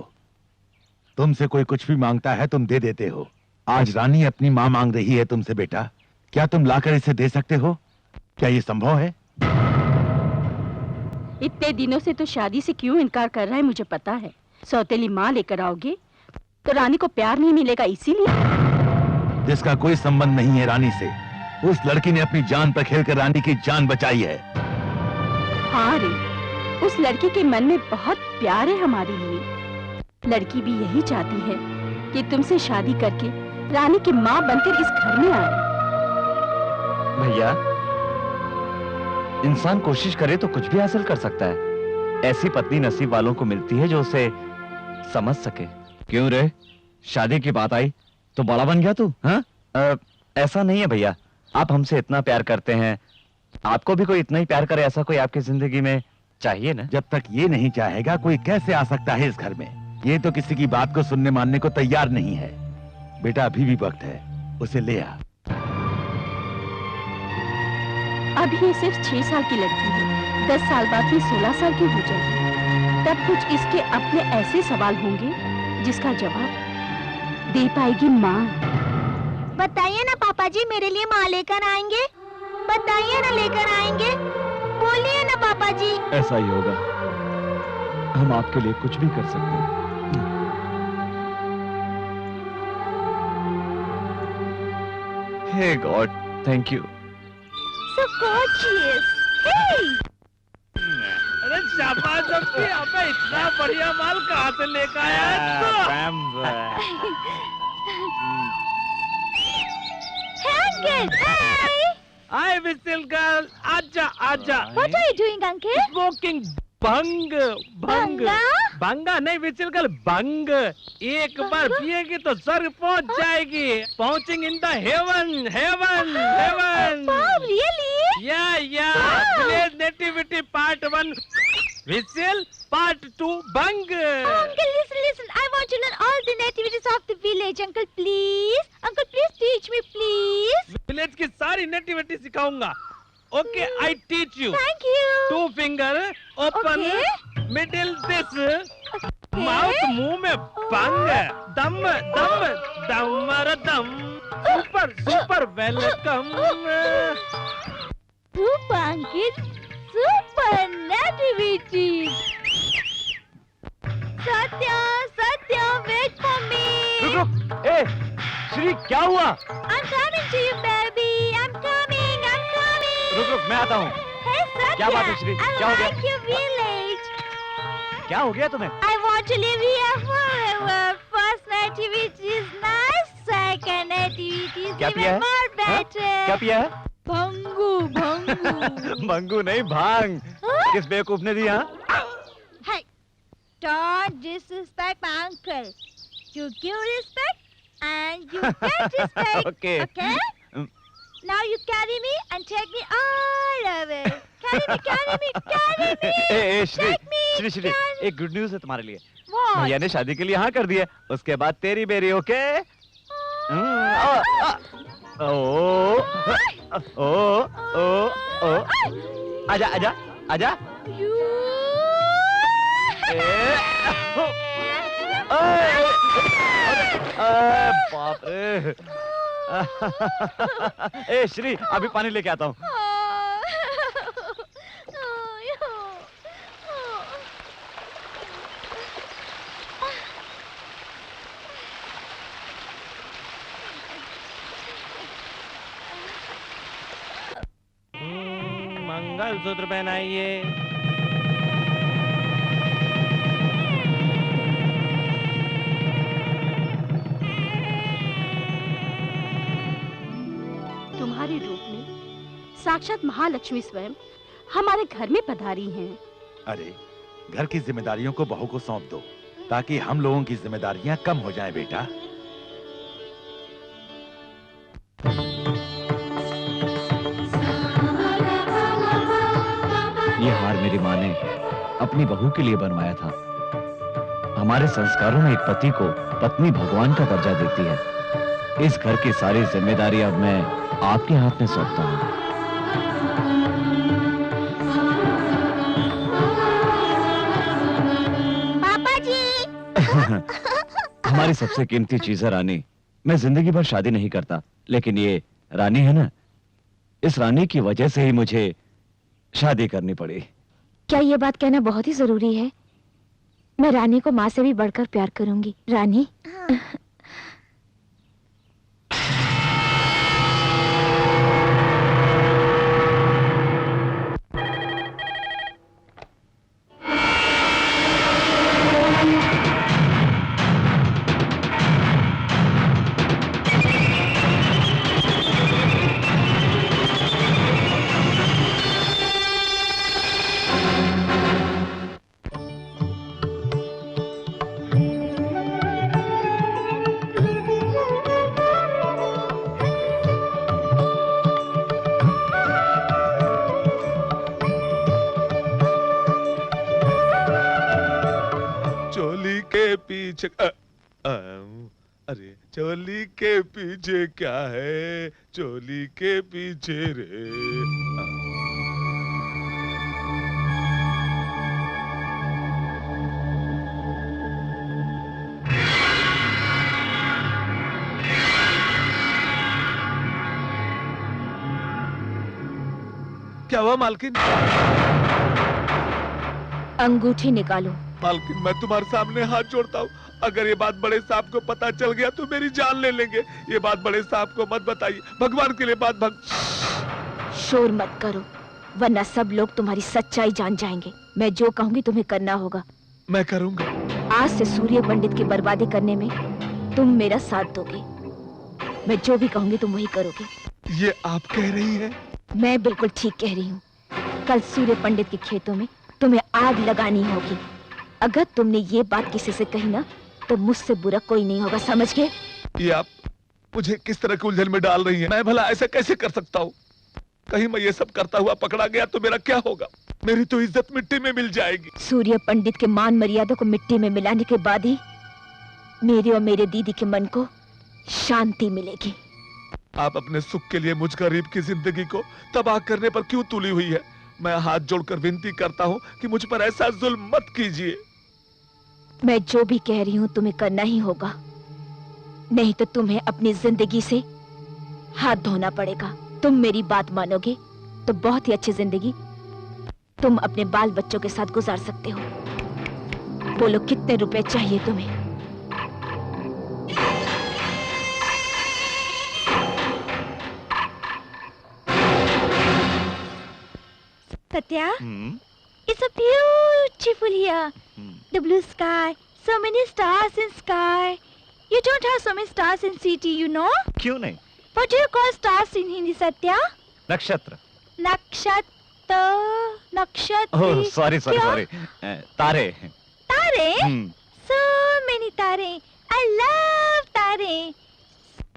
तुमसे कोई कुछ भी मांगता है तुम दे देते हो। आज रानी अपनी माँ मांग रही है तुमसे बेटा, क्या तुम लाकर इसे दे सकते हो? क्या ये संभव है? इतने दिनों से तो शादी से क्यों इनकार कर रहा है मुझे पता है। सौतेली माँ लेकर आओगे तो रानी को प्यार नहीं मिलेगा, इसीलिए। जिसका कोई संबंध नहीं है रानी से, उस लड़की ने अपनी जान पर खेलकर रानी की जान बचाई है। हाँ रे, उस लड़की के मन में बहुत प्यार है हमारे लिए। लड़की भी यही चाहती है कि तुमसे शादी करके रानी की माँ बनकर इस घर में आए। भैया, इंसान कोशिश करे तो कुछ भी हासिल कर सकता है। ऐसी पत्नी नसीब वालों को मिलती है जो उसे समझ सके। क्यों रे, शादी की बात आई तो बड़ा बन गया तू? हाँ? ऐसा नहीं है भैया, आप हमसे इतना प्यार करते हैं, आपको भी कोई इतना ही प्यार करे ऐसा कोई आपकी जिंदगी में चाहिए ना? जब तक ये नहीं चाहेगा कोई कैसे आ सकता है इस घर में? ये तो किसी की बात को सुनने मानने को तैयार नहीं है। बेटा अभी भी वक्त है, उसे ले आ। अभी ये सिर्फ 6 साल की लड़की है, 10 साल बाद ही 16 साल की हो जाएगी। तब कुछ इसके अपने ऐसे सवाल होंगे जिसका जवाब दे पाएगी माँ। बताइए ना पापा जी, मेरे लिए माँ लेकर आएंगे? बताइए ना, लेकर आएंगे? बोलिए ना पापा जी। ऐसा ही होगा, हम आपके लिए कुछ भी कर सकते हैं। Hey God, thank you. So gorgeous. Hey! अरे शाबाश अब्बी, अबे इतना बढ़िया माल कहाँ से लेकर आया? Uncle, hi. हाय विसिल गर्ल, आजा आजा। What are you doing, uncle? Smoking भंग भंग भंगा? भंगा नहीं विसिल गर्ल, भंग। एक बार पिएगी तो स्वर्ग पहुंच जाएगी। पहुंचिंग in the heaven heaven heaven. Wow, really? या village nativity part 1 whistle, part 2 bhang. Uncle, listen. I want to learn all the nativities of the village. Uncle, please. Uncle, please teach me, please. Village की सारी nativity सिखाऊंगा। Okay, I teach you. Thank you. 2 finger open, middle this, mouth मुंह में बंग, दम दम दमर दम, super super welcome. Super, uncle. Super nativities. Satya, wait for me. रुक, ए, श्री क्या हुआ? I'm coming to you, baby. I'm coming. रुक, मैं आता हूँ। Hey, Satya. क्या बात है, श्री? I क्या हो गया? like your village. क्या हो गया तुम्हें? I want to live here forever. First nativity is nice. Second nativity is क्या पिया even है? more better. क्या पिया है? भंगू. मंगू नहीं, भांग। Huh? किस बेवकूफ ने दी? हाँ? Hey, don't disrespect my uncle. You give respect and you get respect. Okay. Okay? Now you carry me and take me all over. Carry me. ए, Shri, Take me, Shri, carry me. एक गुड न्यूज है तुम्हारे लिए। What? भैया ने शादी के लिए हाँ कर दिया, उसके बाद तेरी बेरी। ओके? ओ, आजा। You. बाप रे। ए श्री, अभी पानी लेके आता हूँ। मंगलसूत्र पहनाइए। तुम्हारे रूप में साक्षात महालक्ष्मी स्वयं हमारे घर में पधारी हैं। अरे घर की जिम्मेदारियों को बहू को सौंप दो ताकि हम लोगों की जिम्मेदारियां कम हो जाएं बेटा। ये हार मेरी माँ ने अपनी बहू के लिए बनवाया था। हमारे संस्कारों में एक पति को पत्नी भगवान का दर्जा देती है। इस घर की सारी जिम्मेदारी अब मैं आपके हाथ में सौंपता हूँ। पापा जी। हमारी सबसे कीमती चीज है रानी। मैं जिंदगी भर शादी नहीं करता, लेकिन ये रानी है ना, इस रानी की वजह से ही मुझे शादी करनी पड़ी। क्या ये बात कहना बहुत ही जरूरी है? मैं रानी को माँ से भी बढ़कर प्यार करूंगी। रानी, चोली के पीछे अरे चोली के पीछे क्या है, चोली के पीछे रे। क्या हुआ मालकिन? अंगूठी निकालो। मालकिन मैं तुम्हारे सामने हाथ जोड़ता हूँ, अगर ये बात बड़े साहब को पता चल गया तो मेरी जान ले लेंगे। ये बात बड़े साहब को मत बताइए, भगवान के लिए बात शोर मत करो, वरना सब लोग तुम्हारी सच्चाई जान जाएंगे। मैं जो कहूंगी तुम्हें करना होगा। मैं करूंगा। आज से सूर्य पंडित की बर्बादी करने में तुम मेरा साथ दोगे। मैं जो भी कहूंगी तुम वही करोगे। ये आप कह रही हैं? मैं बिल्कुल ठीक कह रही हूँ। कल सूर्य पंडित के खेतों में तुम्हें आग लगानी होगी। अगर तुमने ये बात किसी से कही ना तो मुझसे बुरा कोई नहीं होगा, समझ गए? ये आप मुझे किस तरह के उलझन में डाल रही हैं? मैं भला ऐसा कैसे कर सकता हूँ? कहीं मैं ये सब करता हुआ पकड़ा गया तो मेरा क्या होगा? मेरी तो इज्जत मिट्टी में मिल जाएगी। सूर्य पंडित के मान मर्यादा को मिट्टी में मिलाने के बाद ही मेरे और मेरे दीदी के मन को शांति मिलेगी। आप अपने सुख के लिए मुझ गरीब की जिंदगी को तबाह करने पर क्यों तुली हुई है? मैं हाथ जोड़कर विनती करता हूँ कि मुझ पर ऐसा जुल्म मत कीजिए। मैं जो भी कह रही हूँ तुम्हें करना ही होगा, नहीं तो तुम्हें अपनी जिंदगी से हाथ धोना पड़ेगा। तुम मेरी बात मानोगे तो बहुत ही अच्छी जिंदगी तुम अपने बाल बच्चों के साथ गुजार सकते हो। बोलो कितने रुपए चाहिए तुम्हें? Satya, it's so beautiful here. The blue sky, so many stars in sky. You don't have so many stars in city, you know? क्यों नहीं? What do you call stars in Hindi, Satya? नक्षत्र। Nakshatra, nakshatra. Oh sorry sorry क्या? Sorry, तारे। तारे? So many tare. I love tare.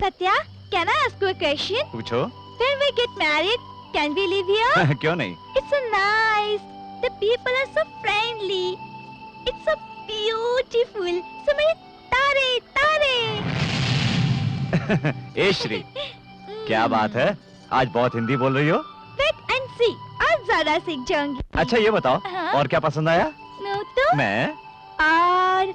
Satya, can I ask you a question? पूछो। When we get married, can we live here? क्यों नहीं? It's so nice. The people are so friendly. It's so beautiful. So many tare, tare. ए श्री, क्या बात है? आज बहुत हिंदी बोल रही हो? Wait and see. आज ज़्यादा सीख जाऊंगी। अच्छा ये बताओ, हाँ? और क्या पसंद आया? No, तो? मैं? और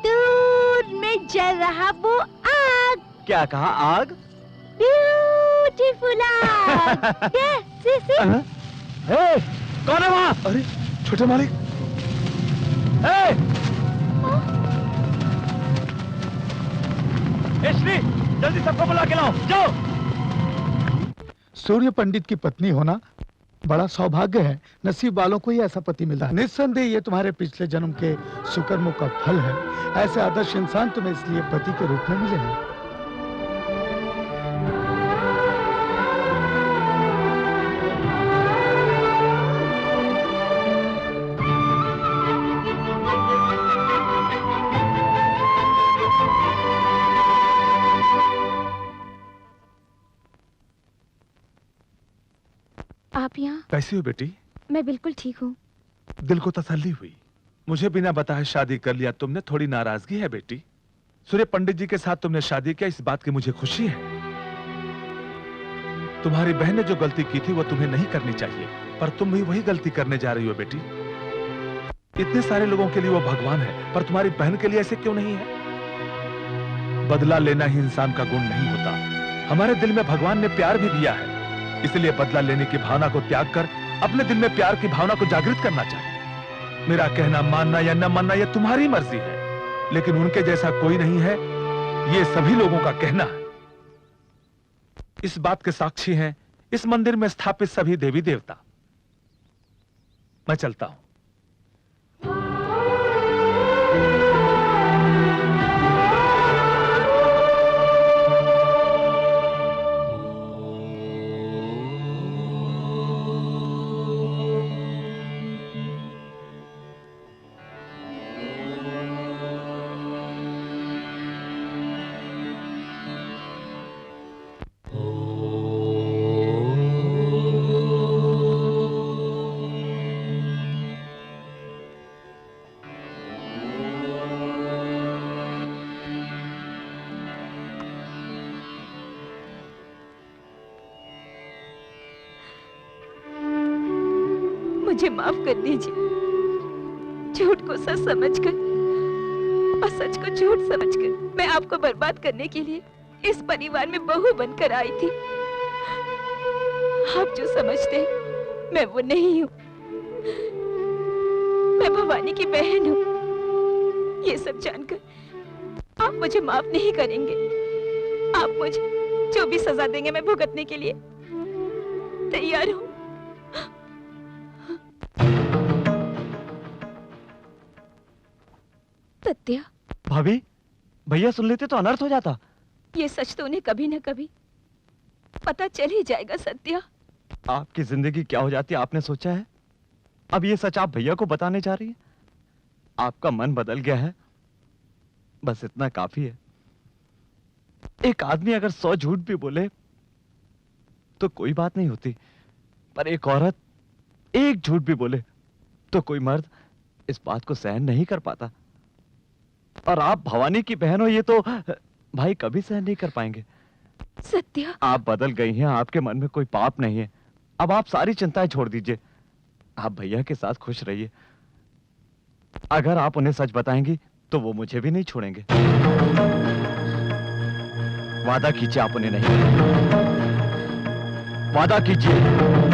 दूर में जल रहा वो आग। क्या कहा? आग? Beautiful आग। Yes, see. हे, कौन है वहाँ? अरे छोटे मालिक। श्री, जल्दी सबको बुला के लाओ, जाओ। सूर्य पंडित की पत्नी होना बड़ा सौभाग्य है। नसीब वालों को ही ऐसा पति मिलता है। निस्संदेह ये तुम्हारे पिछले जन्म के सुकर्मों का फल है। ऐसे आदर्श इंसान तुम्हें इसलिए पति के रूप में मिले हैं। आप यहाँ? कैसी हो बेटी? मैं बिल्कुल ठीक हूँ। दिल को तसल्ली हुई। मुझे बिना बताए शादी कर लिया तुमने, थोड़ी नाराजगी है बेटी? सूर्य पंडित जी के साथ तुमने शादी किया, इस बात की मुझे खुशी है। तुम्हारी बहन ने जो गलती की थी वो तुम्हें नहीं करनी चाहिए, पर तुम भी वही गलती करने जा रही हो बेटी। इतने सारे लोगों के लिए वो भगवान है, पर तुम्हारी बहन के लिए ऐसे क्यों नहीं है? बदला लेना ही इंसान का गुण नहीं होता। हमारे दिल में भगवान ने प्यार भी दिया है, इसलिए बदला लेने की भावना को त्याग कर अपने दिल में प्यार की भावना को जागृत करना चाहिए। मेरा कहना मानना या न मानना यह तुम्हारी मर्जी है, लेकिन उनके जैसा कोई नहीं है, ये सभी लोगों का कहना है। इस बात के साक्षी हैं इस मंदिर में स्थापित सभी देवी देवता। मैं चलता हूं। मुझे माफ कर दीजिए। झूठ को सच समझकर और सच को झूठ समझकर मैं आपको बर्बाद करने के लिए इस परिवार में बहू बनकर आई थी। आप जो समझते हैं मैं वो नहीं हूँ। मैं भवानी की बहन हूँ। ये सब जानकर आप मुझे माफ नहीं करेंगे। आप मुझे जो भी सजा देंगे मैं भुगतने के लिए तैयार हूँ। सत्या, भाभी, भैया सुन लेते तो अनर्थ हो जाता। ये सच तो उन्हें कभी न कभी पता चल ही जाएगा। सत्या, आपकी जिंदगी क्या हो जाती आपने सोचा है? अब ये सच आप भैया को बताने जा रही है? आपका मन बदल गया है, बस इतना काफी है। एक आदमी अगर 100 झूठ भी बोले तो कोई बात नहीं होती, पर एक औरत एक झूठ भी बोले तो कोई मर्द इस बात को सहन नहीं कर पाता। और आप भवानी की बहन हो, ये तो भाई कभी सहन नहीं कर पाएंगे। सत्या, आप बदल गई हैं, आपके मन में कोई पाप नहीं है। अब आप सारी चिंताएं छोड़ दीजिए, आप भैया के साथ खुश रहिए। अगर आप उन्हें सच बताएंगी तो वो मुझे भी नहीं छोड़ेंगे। वादा कीजिए आप उन्हें नहीं, वादा कीजिए।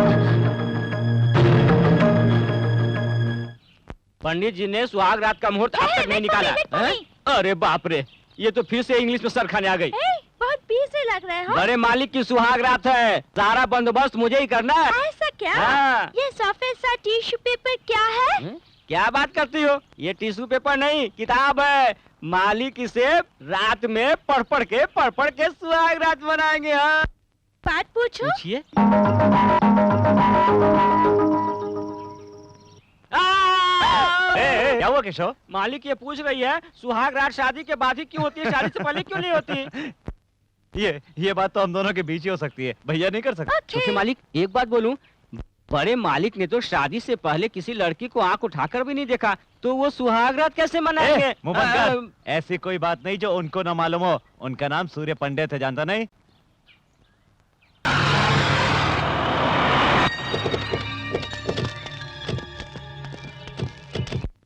पंडित जी ने सुहाग रात का मुहूर्त अब तक नहीं निकाला। अरे बाप रे, ये तो फिर से इंग्लिश में सर खाने आ गई। बहुत पीस से लग रहा है। हाँ? बड़े मालिक की सुहाग रात है, सारा बंदोबस्त मुझे ही करना है। ऐसा क्या? हाँ। ये सफेद सा टिश्यू पेपर क्या है? क्या बात करती हो? ये टिश्यू पेपर नहीं, किताब है। मालिक इसे रात में पढ़ पढ़ के सुहाग रात बनाएंगे। हाँ, बात पूछो। पूछिए। क्या हुआ केशव? मालिक ये पूछ रही है सुहाग रात शादी के बाद ही क्यों होती है, शादी से पहले क्यों नहीं होती? ये बात तो हम दोनों के बीच ही हो सकती है, भैया नहीं कर सकते। छोटे मालिक, एक बात बोलूं, बड़े मालिक ने तो शादी से पहले किसी लड़की को आंख उठाकर भी नहीं देखा, तो वो सुहाग रात कैसे मनाएंगे? मुंह बंद कर। ऐसी कोई बात नहीं जो उनको ना मालूम हो। उनका नाम सूर्य पंडित है, जानता नहीं?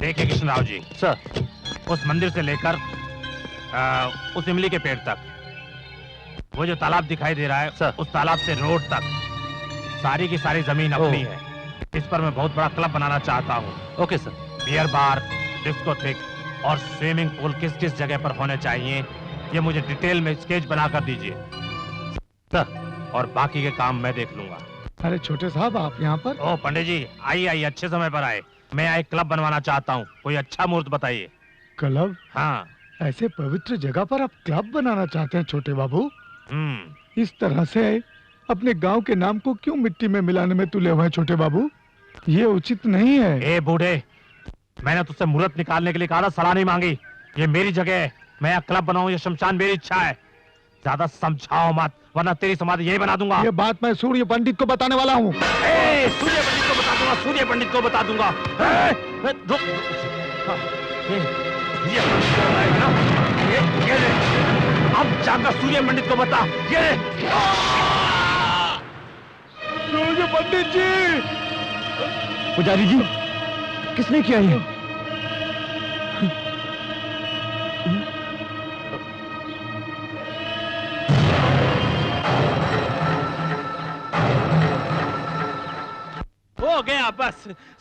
देखिए कृष्णराव जी, सर, उस मंदिर से लेकर उस इमली के पेड़ तक, वो जो तालाब दिखाई दे रहा है सर, उस तालाब से रोड तक सारी की सारी जमीन अपनी है। इस पर मैं बहुत बड़ा क्लब बनाना चाहता हूँ। Okay sir. Beer bar, discotheque और स्विमिंग पूल किस किस जगह पर होने चाहिए, ये मुझे डिटेल में स्केच बनाकर दीजिए सर, और बाकी के काम मैं देख लूंगा। अरे छोटे साहब, आप यहाँ पर? ओ पंडित जी, आइए अच्छे समय पर आए। मैं एक क्लब बनवाना चाहता हूँ, कोई अच्छा मुहूर्त बताइए। क्लब? हाँ। ऐसे पवित्र जगह पर आप क्लब बनाना चाहते हैं छोटे बाबू? इस तरह से अपने गांव के नाम को क्यों मिट्टी में मिलाने में तुले हुए हैं छोटे बाबू? ये उचित नहीं है। ए बूढ़े, मैंने तुझसे मुहूर्त निकालने के लिए कहा था, सलाह नहीं मांगी। ये मेरी जगह है, मैं यहाँ क्लब बनाऊं, ये शमशान मेरी इच्छा है। ज्यादा समझाओ मत, वरना तेरी समाधि यही बना दूंगा। ये बात मैं सूर्य पंडित को बताने वाला हूँ। सूर्य पंडित को बता दूंगा, सूर्य पंडित को बता दूंगा। ये ना, ये ले। अब जाकर सूर्य पंडित को बता। ये सूर्य पंडित जी, पुजारी जी, किसने किया ये? हो गया, बस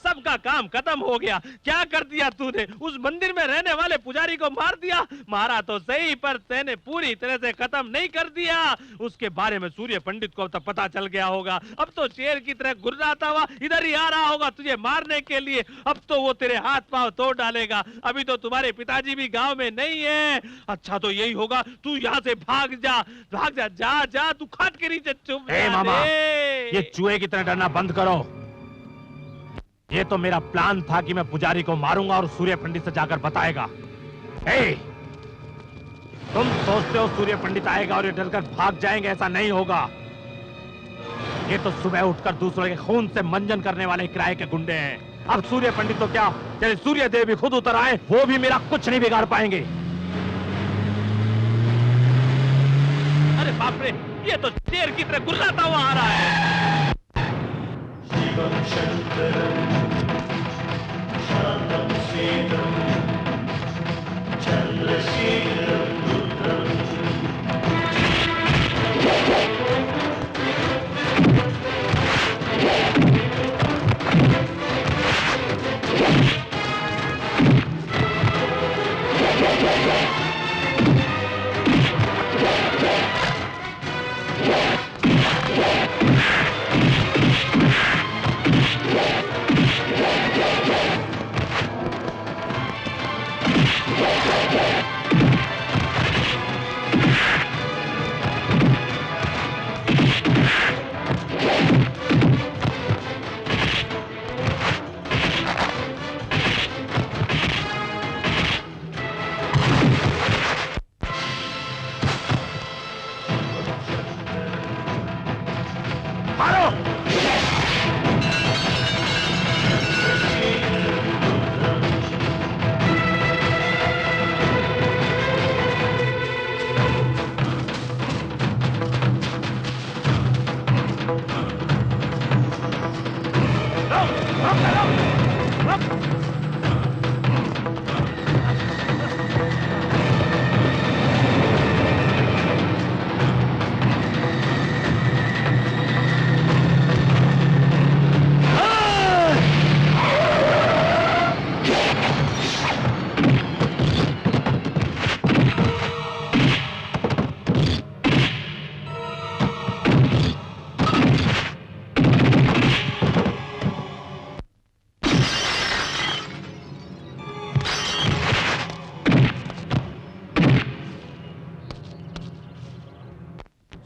सबका काम खत्म हो गया। क्या कर दिया तूने? उस मंदिर में रहने वाले पुजारी को मार दिया। मारा तो सही, पर तेने पूरी तरह से खत्म नहीं कर दिया। उसके बारे में सूर्य पंडित को तो पता चल गया होगा। अब तो शेर की तरह गुर्राता हुआ इधर ही आ रहा होगा तुझे मारने के लिए। अब तो वो तेरे हाथ पांव तोड़ डालेगा। अभी तो तुम्हारे पिताजी भी गाँव में नहीं है। अच्छा तो यही होगा, तू यहाँ से भाग जा, भाग जा, जा जा, तू खाट के नीचे चुप। मामा, ये चूहे की तरह डरना बंद करो। ये तो मेरा प्लान था कि मैं पुजारी को मारूंगा और सूर्य पंडित से जाकर बताएगा। तुम सोचते हो सूर्य पंडित आएगा और ये डरकर भाग जाएंगे? ऐसा नहीं होगा। ये तो सुबह उठकर दूसरों के खून से मंजन करने वाले किराए के गुंडे हैं। अब सूर्य पंडित तो क्या, चले सूर्य देव भी खुद उतर आए, वो भी मेरा कुछ नहीं बिगाड़ पाएंगे। अरे बाप रे, ये तो शेर की तरह गुर्राता हुआ आ रहा है।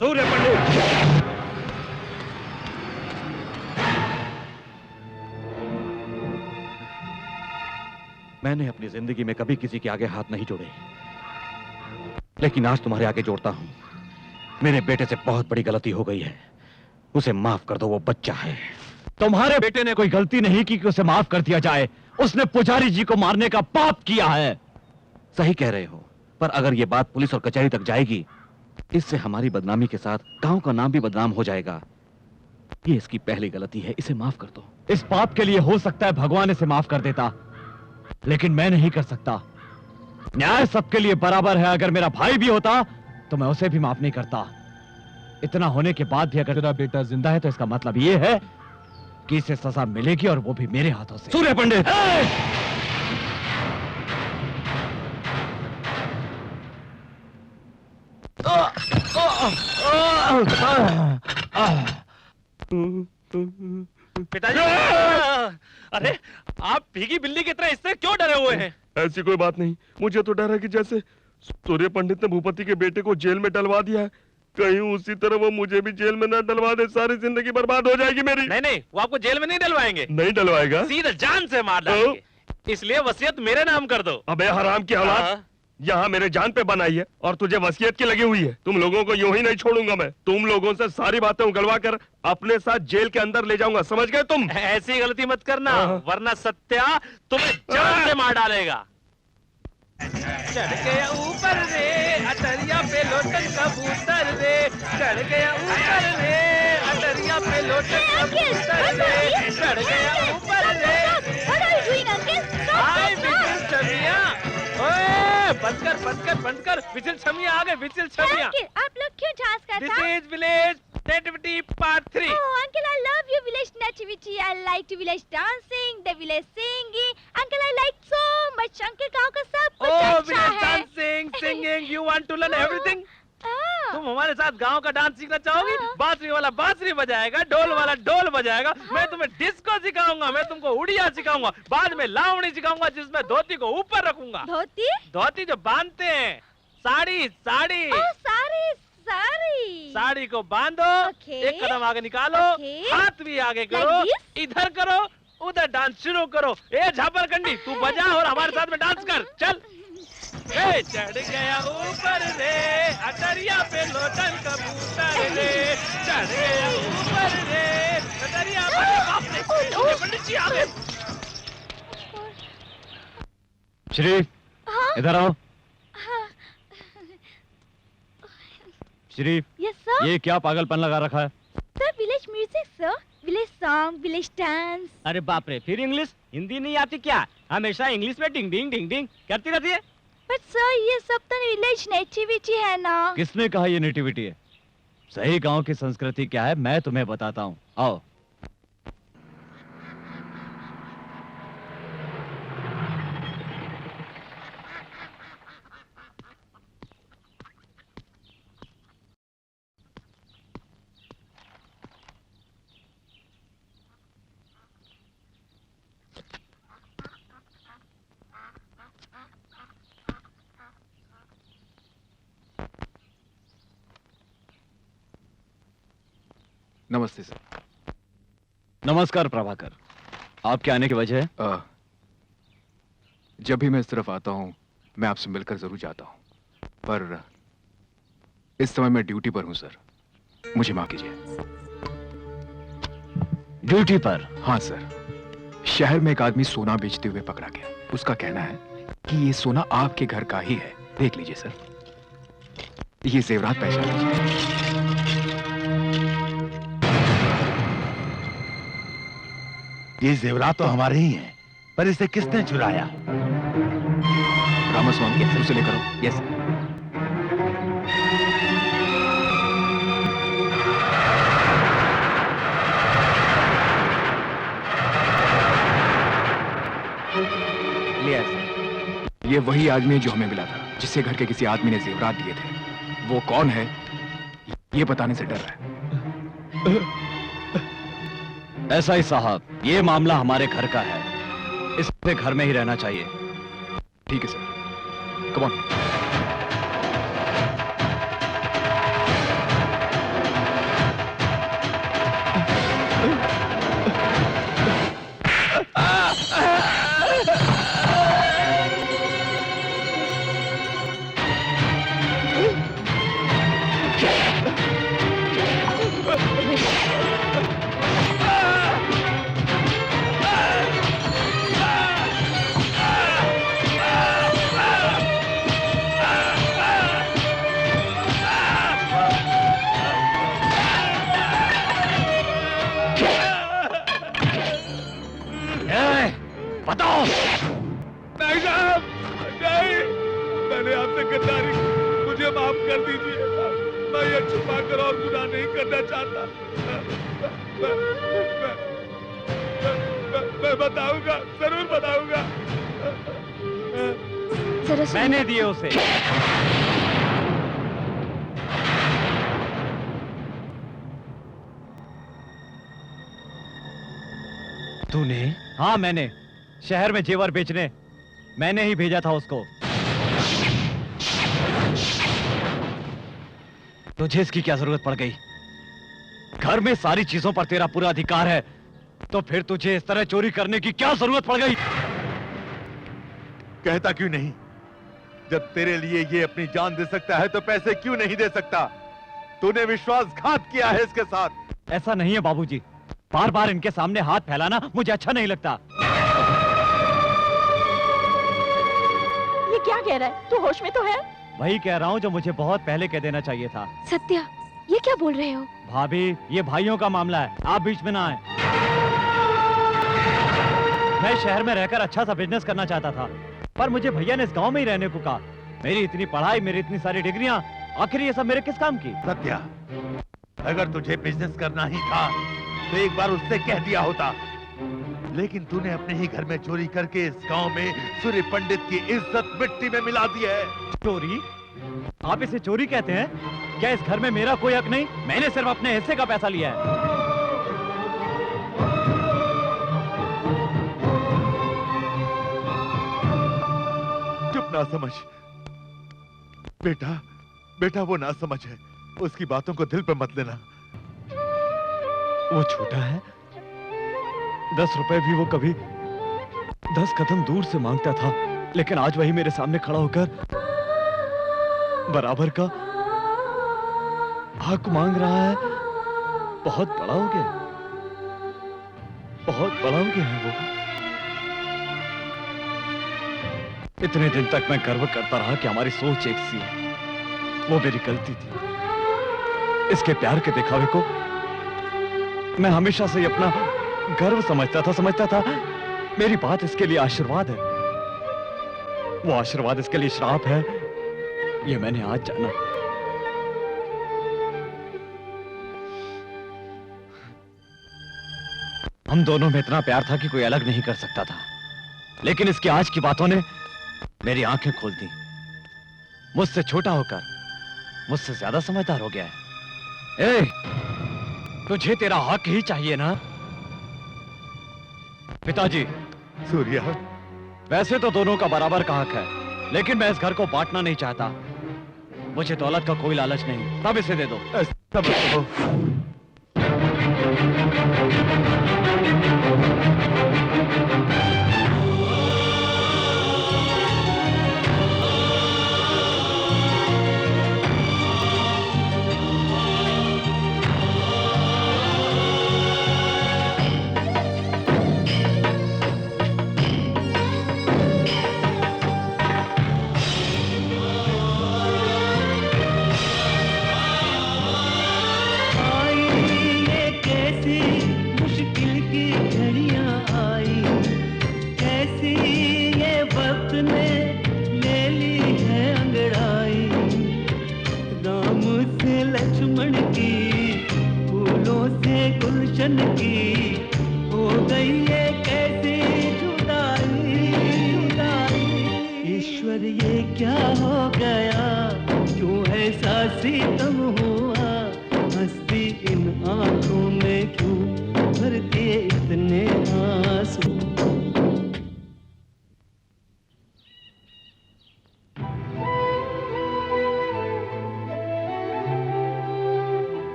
सूर्य पंडित, मैंने अपनी जिंदगी में कभी किसी के आगे हाथ नहीं जोड़े, लेकिन आज तुम्हारे आगे जोड़ता हूं। मेरे बेटे से बहुत बड़ी गलती हो गई है, उसे माफ कर दो, वो बच्चा है। तुम्हारे बेटे ने कोई गलती नहीं की कि उसे माफ कर दिया जाए। उसने पुजारी जी को मारने का पाप किया है। सही कह रहे हो, पर अगर ये बात पुलिस और कचहरी तक जाएगी, इससे हमारी बदनामी के साथ गांव का नाम भी बदनाम हो जाएगा। ये इसकी पहली गलती है, इसे माफ कर दो। इस पाप के लिए हो सकता है भगवान इसे माफ कर देता, लेकिन मैं नहीं कर सकता। न्याय सबके लिए बराबर है। अगर मेरा भाई भी होता तो मैं उसे भी माफ नहीं करता। इतना होने के बाद भी अगर तेरा बेटा जिंदा है तो इसका मतलब ये है कि इसे सजा मिलेगी, और वो भी मेरे हाथों से। सूर्य पंडित, पिताजी, अरे आप भीगी बिल्ली की तरह इससे क्यों डरे हुए हैं? ऐसी कोई बात नहीं, मुझे तो डर है कि जैसे सूर्य पंडित ने भूपति के बेटे को जेल में डलवा दिया है, कहीं उसी तरह वो मुझे भी जेल में न डलवा दे। सारी जिंदगी बर्बाद हो जाएगी मेरी। नहीं नहीं, वो आपको जेल में नहीं डलवाएंगे। नहीं डलवाएगा, सीधा जान से मार डालेंगे। इसलिए वसीयत मेरे नाम कर दो। अबे हराम की औलाद, यहाँ मेरे जान पे बनाई है और तुझे वसीयत की लगी हुई है। तुम लोगों को यूं ही नहीं छोड़ूंगा मैं। तुम लोगों से सारी बातें उगलवा कर अपने साथ जेल के अंदर ले जाऊंगा, समझ गए तुम? ऐसी गलती मत करना, वरना सत्या तुम्हें जान से मार डालेगा। चढ़ गया ऊपर रे अटरिया पे लोटन कबूतर रे, चढ़ गया ऊपर रे अटरिया पे लोटन कबूतर रे, चढ़ गया ऊपर रे। हाय विजिल छमिया, ओए बंद कर विजिल छमिया आ गए, विजिल छमिया। आप लोग क्यों डांस करते this is village nativity part 3। Oh, uncle, I love your village nativity. I like to village dancing, the village singing. Uncle, I like so much. Uncle, गाँव का सब कुछ Oh, अच्छा village है। dancing, singing, you want to learn everything? हाँ। तुम हमारे साथ गांव का डांस सीखना चाहोगी? बांसुरी वाला बांसुरी बजाएगा, ढोल वाला ढोल बजाएगा, मैं तुम्हें डिस्को सिखाऊंगा, मैं तुमको उड़िया सिखाऊंगा, बाद में लावणी सिखाऊंगा जिसमें धोती को ऊपर रखूंगा। धोती? धोती जो बांधते हैं, साड़ी साड़ी। साड़ी को बांधो, एक कदम आगे निकालो, हाथ भी आगे करो, इधर करो, उधर डांस शुरू करो। ए झापरकंडी, तू बजा और हमारे साथ में डांस कर, चल। ए चढ़ गया ऊपर रे अटरिया पे लोटन कबूतर रे, चढ़ गया ऊपर रे अटरिया पे। बाप रे, पंडित जी आ गए। श्री, इधर आओ। Shri, Yes, sir. ये क्या पागलपन लगा रखा है? Sir, village music, sir. Village song, village dance. अरे बाप रे, फिर इंग्लिश? हिंदी नहीं आती क्या? हमेशा इंग्लिश में डिंग डिंग डिंग डिंग करती रहती है। But sir, ये सब तो village nativity है ना? किसने कहा ये नेटिविटी है? सही गांव की संस्कृति क्या है मैं तुम्हें बताता हूँ, आओ। नमस्ते सर। नमस्कार प्रभाकर, आपके आने की वजह है? जब भी मैं इस तरफ आता हूँ मैं आपसे मिलकर जरूर जाता हूँ, पर इस समय मैं ड्यूटी पर हूँ सर, मुझे माफ कीजिए। ड्यूटी पर? हाँ सर, शहर में एक आदमी सोना बेचते हुए पकड़ा गया। उसका कहना है कि ये सोना आपके घर का ही है। देख लीजिए सर, ये जेवरात पहचान लीजिए। ये जेवरात तो हमारे ही हैं, पर इसे किसने चुराया? रामास्वामी, उसे लेकर आओ। यस। लिया। ये वही आदमी है जो हमें मिला था, जिससे घर के किसी आदमी ने जेवरात दिए थे। वो कौन है ये बताने से डर रहा है। ऐसा ही साहब, ये मामला हमारे घर का है, इसे घर में ही रहना चाहिए। ठीक है सर, कम ऑन। बताओ। नहीं साहब, नहीं, मैंने आपसे गद्दारी की, मुझे माफ कर दीजिए। मैं ये छुपा कर और गुनाह नहीं करना चाहता। मैं बताऊंगा, जरूर बताऊंगा। मैंने दिए उसे। तूने? हाँ मैंने, शहर में जेवर बेचने मैंने ही भेजा था उसको। तुझे इसकी क्या जरूरत पड़ गई? घर में सारी चीजों पर तेरा पूरा अधिकार है, तो फिर तुझे इस तरह चोरी करने की क्या जरूरत पड़ गई? कहता क्यों नहीं? जब तेरे लिए ये अपनी जान दे सकता है तो पैसे क्यों नहीं दे सकता? तूने विश्वासघात किया है इसके साथ। ऐसा नहीं है बाबूजी, बार बार इनके सामने हाथ फैलाना मुझे अच्छा नहीं लगता। ये क्या कह रहा है? तू होश में तो है? वही कह रहा हूँ जो मुझे बहुत पहले कह देना चाहिए था। सत्या, ये क्या बोल रहे हो? भाभी, ये भाइयों का मामला है, आप बीच में ना आए। मैं शहर में रहकर अच्छा सा बिजनेस करना चाहता था, पर मुझे भैया ने इस गांव में ही रहने को कहा। मेरी इतनी पढ़ाई, मेरी इतनी सारी डिग्रियां, आखिर ये सब मेरे किस काम की? सत्या, अगर तुझे बिजनेस करना ही था तो एक बार उससे कह दिया होता, लेकिन तूने अपने ही घर में चोरी करके इस गांव में सूर्य पंडित की इज्जत मिट्टी में मिला दी है। चोरी? आप इसे चोरी कहते हैं? क्या इस घर में मेरा कोई हक नहीं? मैंने सिर्फ अपने हिस्से का पैसा लिया है। चुप ना समझ बेटा, बेटा वो ना समझ है, उसकी बातों को दिल पे मत लेना। वो छोटा है, 10 रुपए भी वो कभी 10 कदम दूर से मांगता था, लेकिन आज वही मेरे सामने खड़ा होकर बराबर का हक मांग रहा है। बहुत बड़ा हो गया, बहुत बड़ा हो गया है वो। इतने दिन तक मैं गर्व करता रहा कि हमारी सोच एक सी है, वो मेरी गलती थी। इसके प्यार के दिखावे को मैं हमेशा से अपना गर्व समझता था। मेरी बात इसके लिए आशीर्वाद है, वो आशीर्वाद इसके लिए श्राप है, ये मैंने आज जाना। हम दोनों में इतना प्यार था कि कोई अलग नहीं कर सकता था, लेकिन इसकी आज की बातों ने मेरी आंखें खोल दी। मुझसे छोटा होकर मुझसे ज्यादा समझदार हो गया है। ए, तुझे तेरा हक ही चाहिए ना? पिताजी। सूर्या, वैसे तो दोनों का बराबर का हक है, लेकिन मैं इस घर को बांटना नहीं चाहता। मुझे दौलत का कोई लालच नहीं, तब इसे दे दो।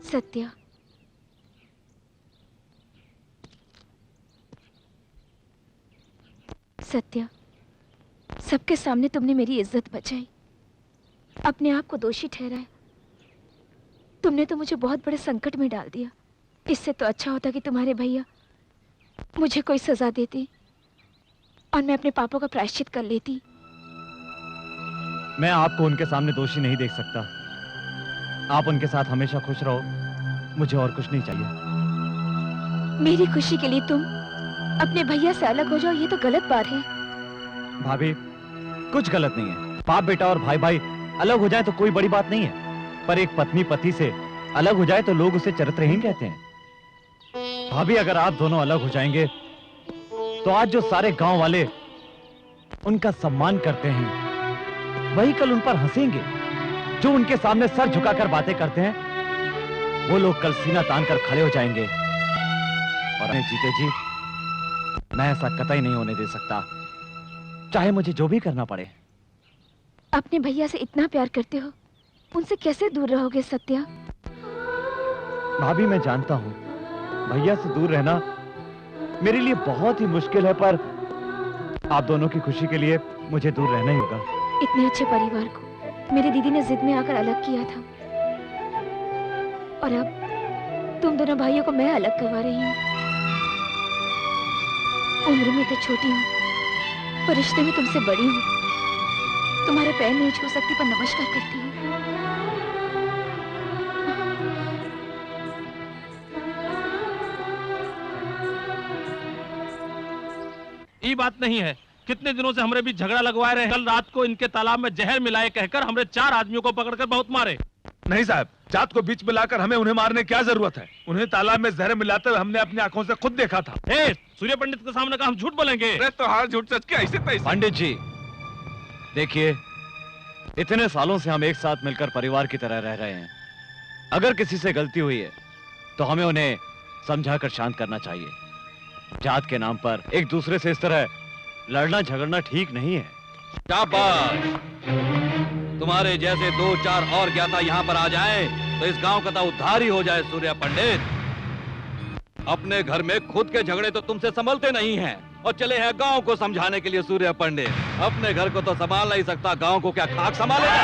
सत्या, सत्या, सबके सामने तुमने मेरी इज्जत बचाई, अपने आप को दोषी ठहराया। तुमने तो मुझे बहुत बड़े संकट में डाल दिया। इससे तो अच्छा होता कि तुम्हारे भैया मुझे कोई सजा देती और मैं अपने पापों का प्रायश्चित कर लेती। मैं आपको उनके सामने दोषी नहीं देख सकता। आप उनके साथ हमेशा खुश रहो, मुझे और कुछ नहीं चाहिए। मेरी खुशी के लिए तुम अपने भैया से अलग हो जाओ, ये तो गलत बात है। भाभी, कुछ गलत नहीं है। बाप बेटा और भाई भाई अलग हो जाए तो कोई बड़ी बात नहीं है, पर एक पत्नी पति से अलग हो जाए तो लोग उसे चरित्रहीन कहते हैं। भाभी, अगर आप दोनों अलग हो जाएंगे तो आज जो सारे गांव वाले उनका सम्मान करते हैं, वही कल उन पर हंसेंगे। जो उनके सामने सर झुकाकर बातें करते हैं, वो लोग कल सीना तान कर खड़े हो जाएंगे। और जीते जी मैं ऐसा कतई नहीं होने दे सकता, चाहे मुझे जो भी करना पड़े। अपने भैया से इतना प्यार करते हो, उनसे कैसे दूर रहोगे सत्या? भाभी मैं जानता हूँ भैया से दूर रहना मेरे लिए बहुत ही मुश्किल है, पर आप दोनों की खुशी के लिए मुझे दूर रहना ही होगा। इतने अच्छे परिवार को मेरी दीदी ने जिद में आकर अलग किया था, और अब तुम दोनों भाइयों को मैं अलग करवा रही हूँ। उम्र में तो छोटी हूँ, पर रिश्ते में तुमसे बड़ी हूँ। तुम्हारे पैर नहीं छू सकती, पर नमस्कार करती हूँ। ये बात नहीं है, कितने दिनों से हमरे बीच झगड़ा लगवाए रहे हैं। कल रात को इनके तालाब में जहर मिलाए कहकर हमरे 4 आदमियों को पकड़कर बहुत मारे। नहीं साहब, जात को बीच में लाकर हमें उन्हें मारने की क्या जरूरत है? उन्हें तालाब में जहर मिलाते हुए हमने अपनी आंखों से खुद देखा था। सूर्य पंडित के सामने का हम झूठ बोलेंगे? तो हार झूठ सच के ऐसे तैसे। पंडित जी देखिए, इतने सालों से हम एक साथ मिलकर परिवार की तरह रह रहे हैं। अगर किसी से गलती हुई है तो हमें उन्हें समझाकर शांत करना चाहिए। जात के नाम पर एक दूसरे से इस तरह लड़ना झगड़ना ठीक नहीं है। शाबाश! तुम्हारे जैसे 2-4 और ज्ञाता यहाँ पर आ जाएं, तो इस गांव का तो उद्धार ही हो जाए। सूर्य पंडित, अपने घर में खुद के झगड़े तो तुमसे संभलते नहीं हैं, और चले हैं गांव को समझाने के लिए। सूर्य पंडित अपने घर को तो संभाल नहीं सकता, गांव को क्या खाक संभालेगा?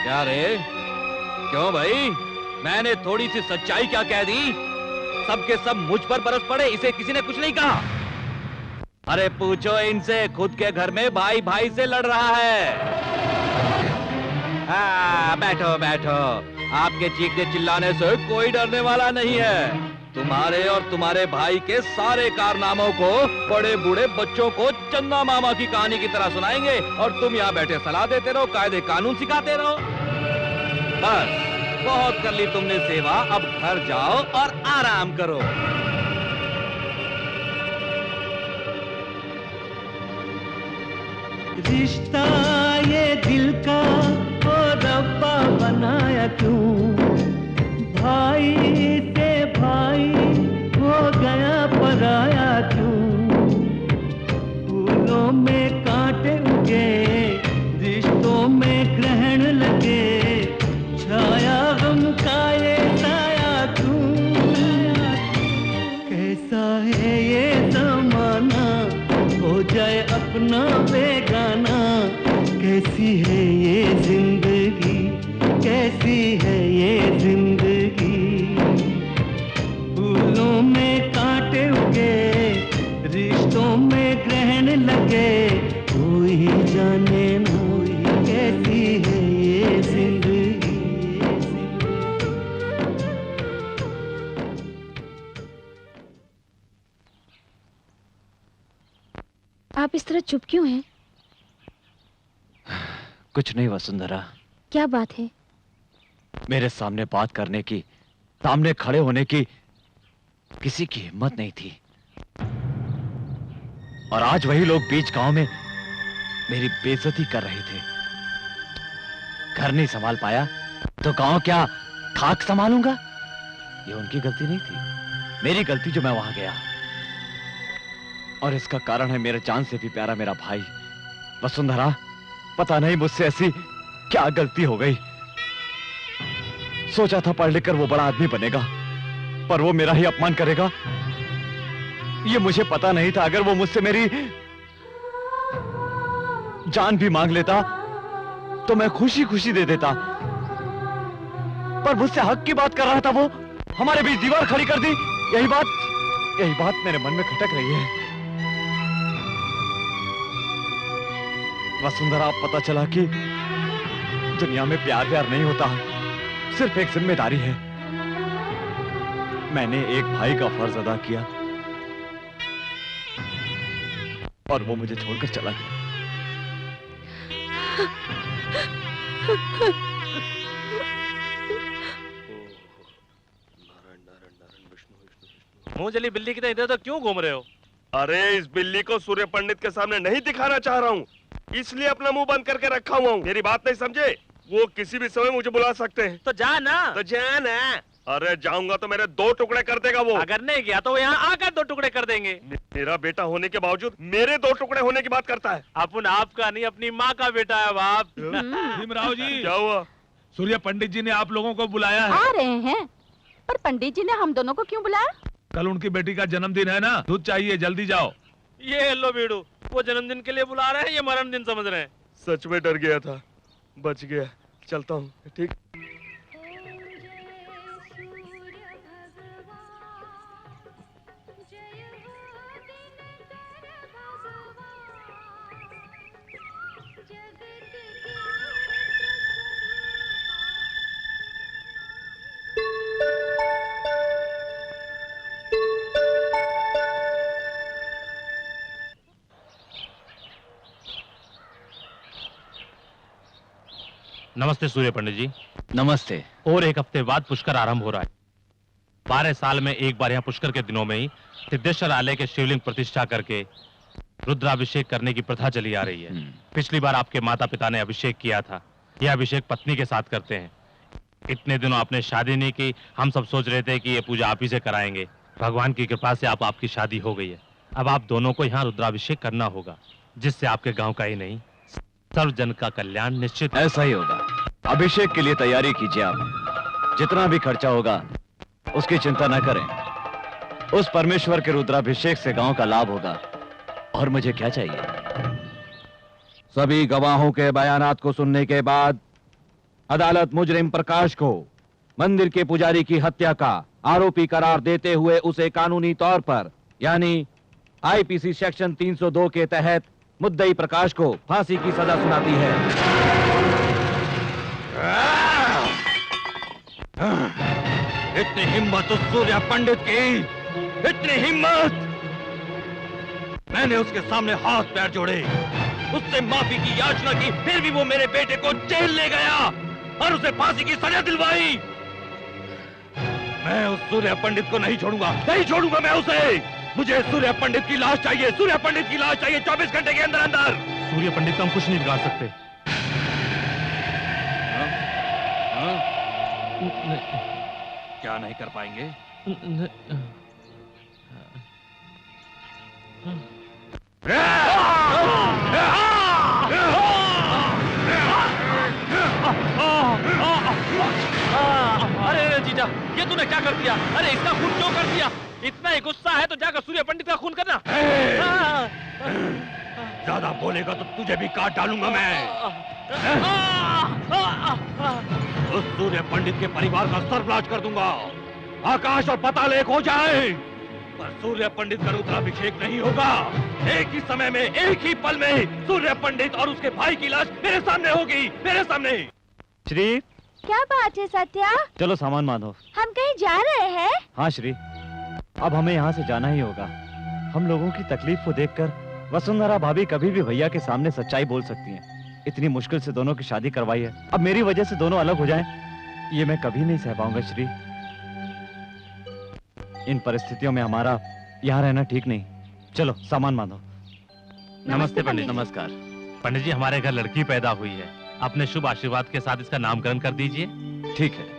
क्या रे, क्यों भाई? मैंने थोड़ी सी सच्चाई क्या कह दी? सबके सब मुझ पर बरस पड़े, इसे किसी ने कुछ नहीं कहा। अरे पूछो इनसे, खुद के घर में भाई भाई से लड़ रहा है। बैठो बैठो, आपके चीखने चिल्लाने से कोई डरने वाला नहीं है। तुम्हारे और तुम्हारे भाई के सारे कारनामों को बड़े बूढ़े बच्चों को चंदा मामा की कहानी की तरह सुनाएंगे, और तुम यहाँ बैठे सलाह देते रहो, कायदे कानून सिखाते रहो। बस बहुत कर ली तुमने सेवा, अब घर जाओ और आराम करो। रिश्ता ये दिल का ओ रब्बा बनाया क्यों? भाई से भाई हो गया पराया क्यों? फूलों में कांटे उगे, रिश्तों में ग्रहण लगे, छाया गम का ये साया क्यों? कैसा है ये जमाना, हो जाए अपना बेगाना। कैसी है ये जिंदगी, कैसी है ये जिंदगी? फूलों में कांटे उगे, रिश्तों में ग्रहण लगे, कोई जाने ना कैसी है ये जिंदगी। आप इस तरह चुप क्यों हैं? कुछ नहीं वसुंधरा, क्या बात है? मेरे सामने बात करने की, सामने खड़े होने की किसी की हिम्मत नहीं थी, और आज वही लोग बीच गांव में मेरी बेइज्जती कर रहे थे। घर नहीं संभाल पाया तो गांव क्या खाक संभालूंगा? ये उनकी गलती नहीं थी, मेरी गलती जो मैं वहां गया, और इसका कारण है मेरे जान से भी प्यारा मेरा भाई। वसुंधरा, पता नहीं मुझसे ऐसी क्या गलती हो गई। सोचा था पढ़ लिखकर वो बड़ा आदमी बनेगा, पर वो मेरा ही अपमान करेगा, ये मुझे पता नहीं था। अगर वो मुझसे मेरी जान भी मांग लेता तो मैं खुशी खुशी दे देता, पर मुझसे हक की बात कर रहा था वो, हमारे बीच दीवार खड़ी कर दी। यही बात मेरे मन में खटक रही है। वसुंधरा, अब पता चला कि दुनिया में प्यार व्यार नहीं होता, सिर्फ एक जिम्मेदारी है। मैंने एक भाई का फर्ज अदा किया और वो मुझे छोड़कर चला गया। मुंह जली बिल्ली की तरह इधर तो क्यों घूम रहे हो? अरे इस बिल्ली को सूर्य पंडित के सामने नहीं दिखाना चाह रहा हूँ, इसलिए अपना मुंह बंद करके रखा हुआ हूँ। मेरी बात नहीं समझे? वो किसी भी समय मुझे बुला सकते हैं। तो जा ना। तो जा ना। अरे जाऊंगा तो मेरे 2 टुकड़े कर देगा वो। अगर नहीं गया तो वो यहाँ आकर 2 टुकड़े कर देंगे। मेरा बेटा होने के बावजूद मेरे 2 टुकड़े होने की बात करता है। अपन आपका नहीं, अपनी माँ का बेटा है बाप। भीमराव जी, क्या हुआ? सूर्य पंडित जी ने आप लोगों को बुलाया है। आ रहे हैं, पर पंडित जी ने हम दोनों को क्यों बुलाया? कल उनकी बेटी का जन्मदिन है ना, दूध चाहिए, जल्दी जाओ। ये लो बीड़ू, वो जन्मदिन के लिए बुला रहे हैं, ये मरण दिन समझ रहे हैं। सच में डर गया था, बच गया। चलता हूँ, ठीक। नमस्ते सूर्य पंडित जी। नमस्ते। और 1 हफ्ते बाद पुष्कर आरंभ हो रहा है। 12 साल में एक बार यहाँ पुष्कर के दिनों में ही सिद्धेश्वर आलय के शिवलिंग प्रतिष्ठा करके रुद्राभिषेक करने की प्रथा चली आ रही है। पिछली बार आपके माता पिता ने अभिषेक किया था, यह अभिषेक पत्नी के साथ करते हैं। इतने दिनों आपने शादी नहीं की, हम सब सोच रहे थे कि ये पूजा आप ही से कराएंगे। भगवान की कृपा से आपकी शादी हो गई है। अब आप दोनों को यहाँ रुद्राभिषेक करना होगा, जिससे आपके गाँव का ही नहीं सर्व जन का कल्याण निश्चित। ऐसा ही होगा। अभिषेक के लिए तैयारी कीजिए आप। जितना भी खर्चा होगा उसकी चिंता न करें। उस परमेश्वर के रुद्राभिषेक से गांव का लाभ होगा। और मुझे क्या चाहिए? सभी गवाहों के बयानात को सुनने के बाद अदालत मुजरिम प्रकाश को मंदिर के पुजारी की हत्या का आरोपी करार देते हुए उसे कानूनी तौर पर यानी आईपीसी सेक्शन 302 के तहत मुद्दई प्रकाश को फांसी की सजा सुनाती है। इतनी हिम्मत उस सूर्य पंडित की, इतनी हिम्मत! मैंने उसके सामने हाथ पैर जोड़े, उससे माफी की याचना की, फिर भी वो मेरे बेटे को जेल ले गया और उसे फांसी की सजा दिलवाई। मैं उस सूर्य पंडित को नहीं छोड़ूंगा, नहीं छोड़ूंगा मैं उसे। मुझे सूर्य पंडित की लाश चाहिए, सूर्य पंडित की लाश चाहिए 24 घंटे के अंदर अंदर। सूर्य पंडित को हम कुछ नहीं बिगाड़ सकते। क्या नहीं कर पाएंगे? अरे जीजा, ये तूने क्या कर दिया? अरे इसका खून क्यों कर दिया? इतना ही गुस्सा है तो जाकर सूर्य पंडित का खून करना। ज्यादा बोलेगा तो तुझे भी काट डालूंगा मैं। उस सूर्य पंडित के परिवार का सर्वनाश कर दूंगा। आकाश और पाताल एक हो जाए, पर सूर्य पंडित का रुद्राभिषेक नहीं होगा। एक ही समय में, एक ही पल में सूर्य पंडित और उसके भाई की लाश मेरे सामने होगी, मेरे सामने। श्री, क्या बात है सत्या? चलो सामान बांधो। हम कहीं जा रहे हैं? हाँ श्री, अब हमें यहाँ से जाना ही होगा। हम लोगों की तकलीफ को देखकर वसुंधरा भाभी कभी भी भैया के सामने सच्चाई बोल सकती हैं। इतनी मुश्किल से दोनों की शादी करवाई है, अब मेरी वजह से दोनों अलग हो जाएं, ये मैं कभी नहीं सह पाऊंगा श्री। इन परिस्थितियों में हमारा यहाँ रहना ठीक नहीं। चलो सामान बांधो। नमस्ते पंडित। नमस्कार पंडित जी, हमारे घर लड़की पैदा हुई है। अपने शुभ आशीर्वाद के साथ इसका नामकरण कर दीजिए। ठीक है।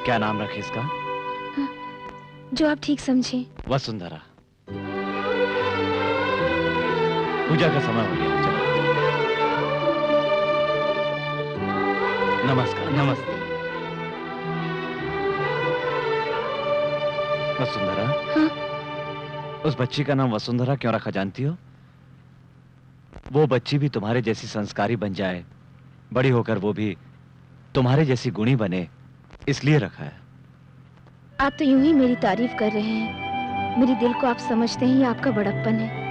क्या नाम रखे इसका? जो आप ठीक समझे। वसुंधरा। पूजा का समय हो गया, चलो। नमस्कार। नमस्ते। वसुंधरा। हाँ? उस बच्ची का नाम वसुंधरा क्यों रखा जानती हो? वो बच्ची भी तुम्हारे जैसी संस्कारी बन जाए, बड़ी होकर वो भी तुम्हारे जैसी गुणी बने, इसलिए रखा है। आप तो यूं ही मेरी तारीफ कर रहे हैं। मेरे दिल को आप समझते हैं, ये आपका बड़प्पन है।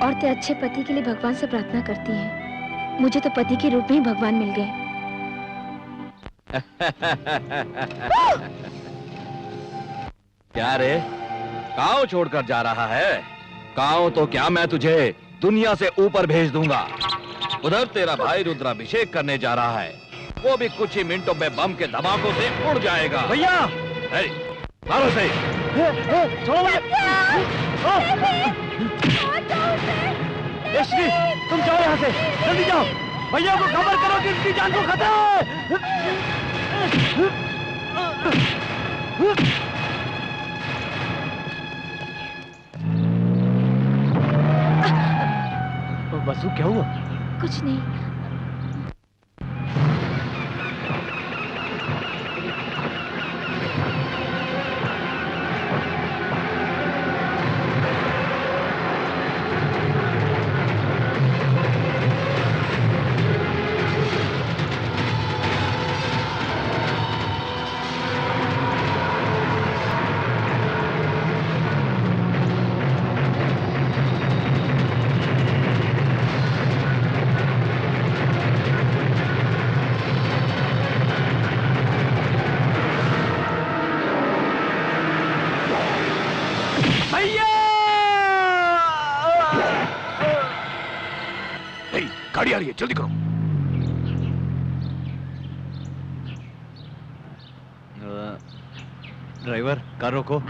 औरतें अच्छे पति के लिए भगवान से प्रार्थना करती हैं। मुझे तो पति के रूप में ही भगवान मिल गए। क्या रे, गांव छोड़कर जा रहा है? गांव तो क्या, मैं तुझे दुनिया से ऊपर भेज दूंगा। उधर तेरा भाई रुद्राभिषेक करने जा रहा है, वो भी कुछ ही मिनटों में बम के धमाकों से उड़ जाएगा। भैया, मारो से। छोड़ो मुझे। श्री, तुम जाओ यहाँ से, जल्दी जाओ। भैया को खबर करो कि इसकी जान को खतरा है। बसु क्या हुआ? कुछ नहीं। गाड़ी आ रही है, जल्दी करो। ड्राइवर, कार रोको।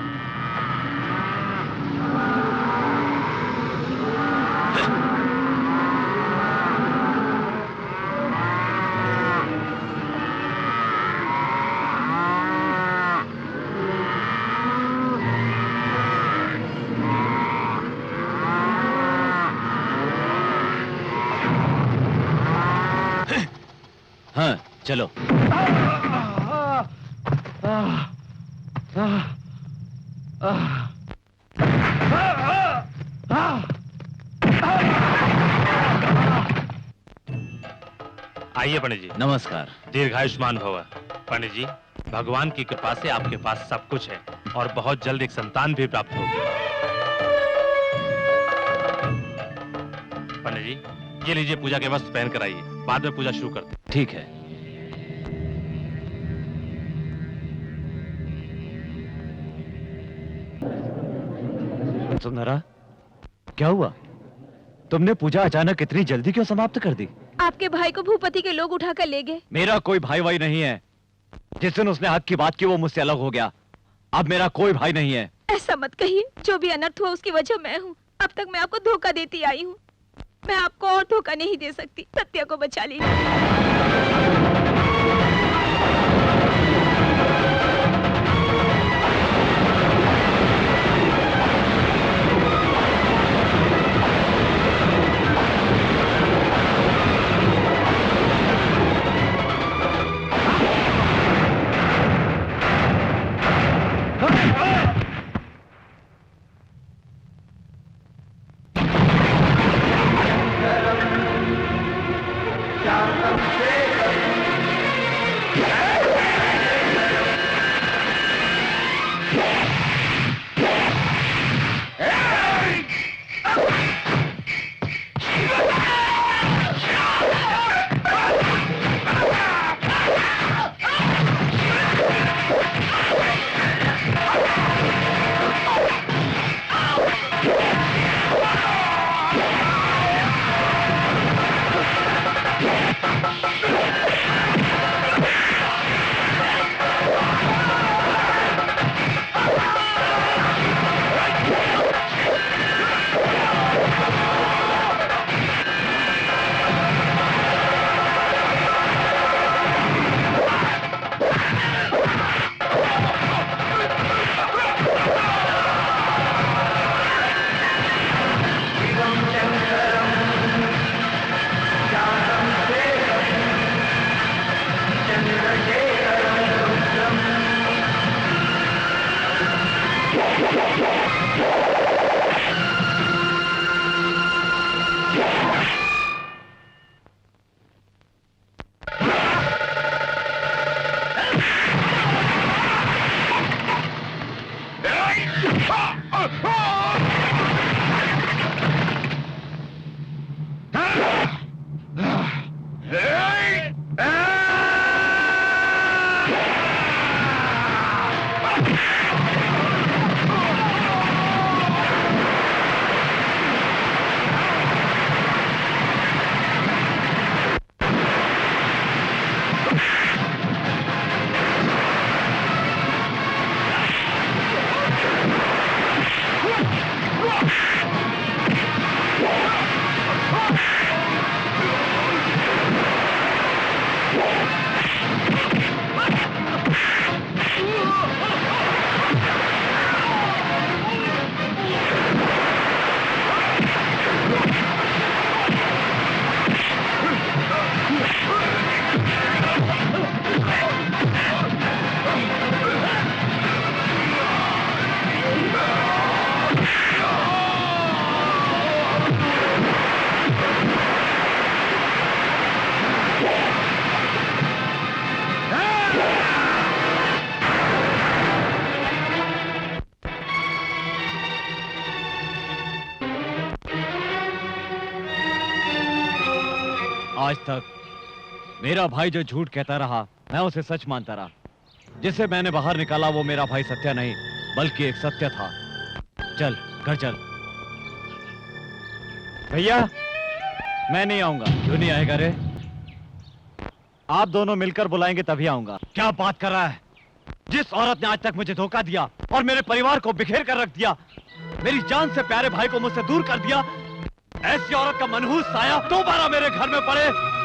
हाँ, चलो। आइए पंडित जी। नमस्कार। दीर्घायुष्मान भव। पंडित जी, भगवान की कृपा से आपके पास सब कुछ है और बहुत जल्द एक संतान भी प्राप्त होगी। पंडित जी, ये लीजिए पूजा के वस्त्र पहन कर आइए, बाद में पूजा शुरू करते हैं। ठीक है। सुनहरा, क्या हुआ? तुमने पूजा अचानक इतनी जल्दी क्यों समाप्त कर दी? आपके भाई को भूपति के लोग उठाकर ले गए। मेरा कोई भाई वाई नहीं है। जिस दिन उसने हक की बात की वो मुझसे अलग हो गया। अब मेरा कोई भाई नहीं है। ऐसा मत कहिए, जो भी अनर्थ हुआ उसकी वजह मैं हूँ। अब तक मैं आपको धोखा देती आई हूँ। मैं आपको और धोखा नहीं दे सकती। सत्या को बचा लीजिए। आज तक मेरा भाई जो झूठ कहता रहा मैं उसे सच मानता रहा। जिसे मैंने बाहर निकाला वो मेरा भाई सत्या नहीं बल्कि एक सत्य था। चल घर चल। भैया मैं नहीं आऊंगा। क्यों नहीं आएगा रे? आप दोनों मिलकर बुलाएंगे तभी आऊंगा। क्या बात कर रहा है? जिस औरत ने आज तक मुझे धोखा दिया और मेरे परिवार को बिखेर कर रख दिया, मेरी जान से प्यारे भाई को मुझसे दूर कर दिया, ऐसी औरत का मनहूस साया दोबारा मेरे घर में पड़े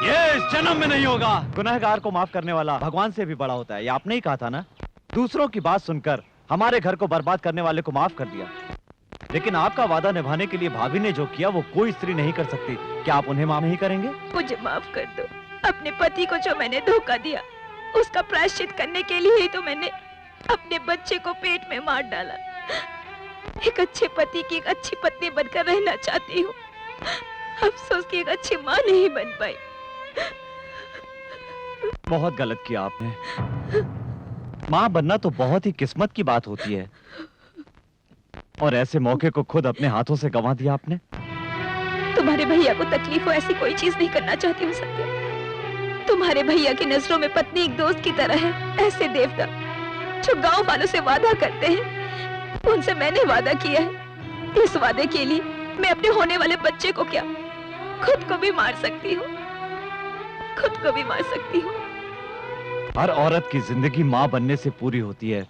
ये इस जन्म में नहीं होगा। गुनहगार को माफ करने वाला भगवान से भी बड़ा होता है, ये आपने ही कहा था ना। दूसरों की बात सुनकर हमारे घर को बर्बाद करने वाले को माफ कर दिया, लेकिन आपका वादा निभाने के लिए भाभी ने जो किया वो कोई स्त्री नहीं कर सकती। क्या आप उन्हें माफ नहीं करेंगे? मुझे माफ कर दो। अपने पति को जो मैंने धोखा दिया उसका प्रायश्चित करने के लिए ही तो मैंने अपने बच्चे को पेट में मार डाला। एक अच्छे पति की एक अच्छी पत्नी बनकर रहना चाहती हूँ, अफसोस की एक अच्छी माँ नहीं बन पाई। बहुत गलत किया आपने। माँ बनना तो बहुत ही किस्मत की बात होती है, और ऐसे मौके को खुद अपने हाथों से गंवा दिया आपने। तुम्हारे भैया को तकलीफ हो ऐसी कोई चीज नहीं करना चाहती हूँ सत्या। तुम्हारे भैया की नजरों में पत्नी एक दोस्त की तरह है। ऐसे देवता जो गांव वालों से वादा करते हैं, उनसे मैंने वादा किया है। इस वादे के लिए मैं अपने होने वाले बच्चे को क्या खुद को भी मार सकती हूँ, खुद को भी मार सकती हूँ। हर औरत की जिंदगी माँ बनने से पूरी होती है।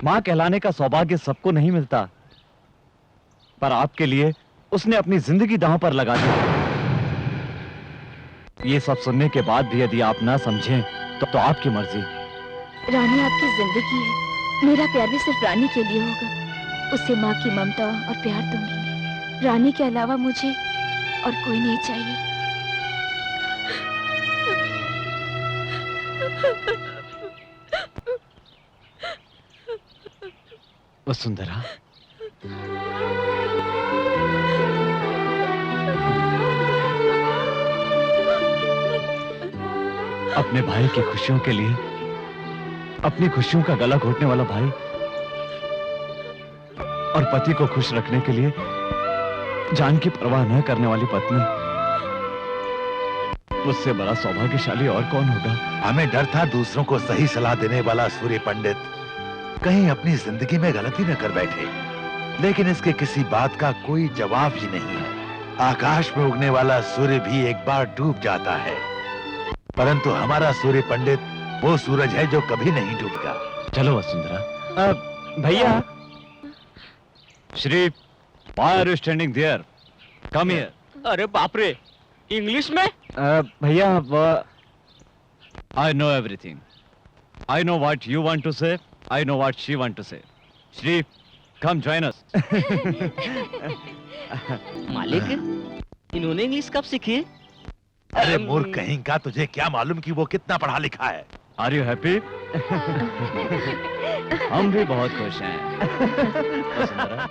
माँ कहलाने का सौभाग्य सबको नहीं मिलता, पर आपके लिए उसने अपनी जिंदगी दांव पर लगा दी। ये सब सुनने के बाद भी यदि आप ना समझें तो आपकी मर्जी। रानी आपकी जिंदगी है, मेरा प्यार भी सिर्फ रानी के लिए होगा। उसे माँ की ममता और प्यार दूंगी मैं। रानी के अलावा मुझे और कोई नहीं चाहिए। वसुंधरा, अपने भाई की खुशियों के लिए अपनी खुशियों का गला घोटने वाला भाई और पति को खुश रखने के लिए जान की परवाह न करने वाली पत्नी, उससे बड़ा सौभाग्यशाली और कौन होगा? हमें डर था दूसरों को सही सलाह देने वाला सूर्य पंडित कहीं अपनी जिंदगी में गलती न कर बैठे, लेकिन इसके किसी बात का कोई जवाब ही नहीं है। आकाश में उगने वाला सूर्य भी एक बार डूब जाता है, परंतु हमारा सूर्य पंडित वो सूरज है जो कभी नहीं डूबता। चलो वसुंधरा। भैया, Shri, why are you standing there? Come here. अरे बाप रे, इंग्लिश में? भैया, I know everything. I know what you want to say. I know what she want to say. Shri, come join us. मालिक, इन्होंने इंग्लिश कब सीखी? अरे मूर्ख कहीं का, तुझे क्या मालूम कि वो कितना पढ़ा लिखा है? Are you happy? हम भी बहुत खुश हैं। वसुंधरा,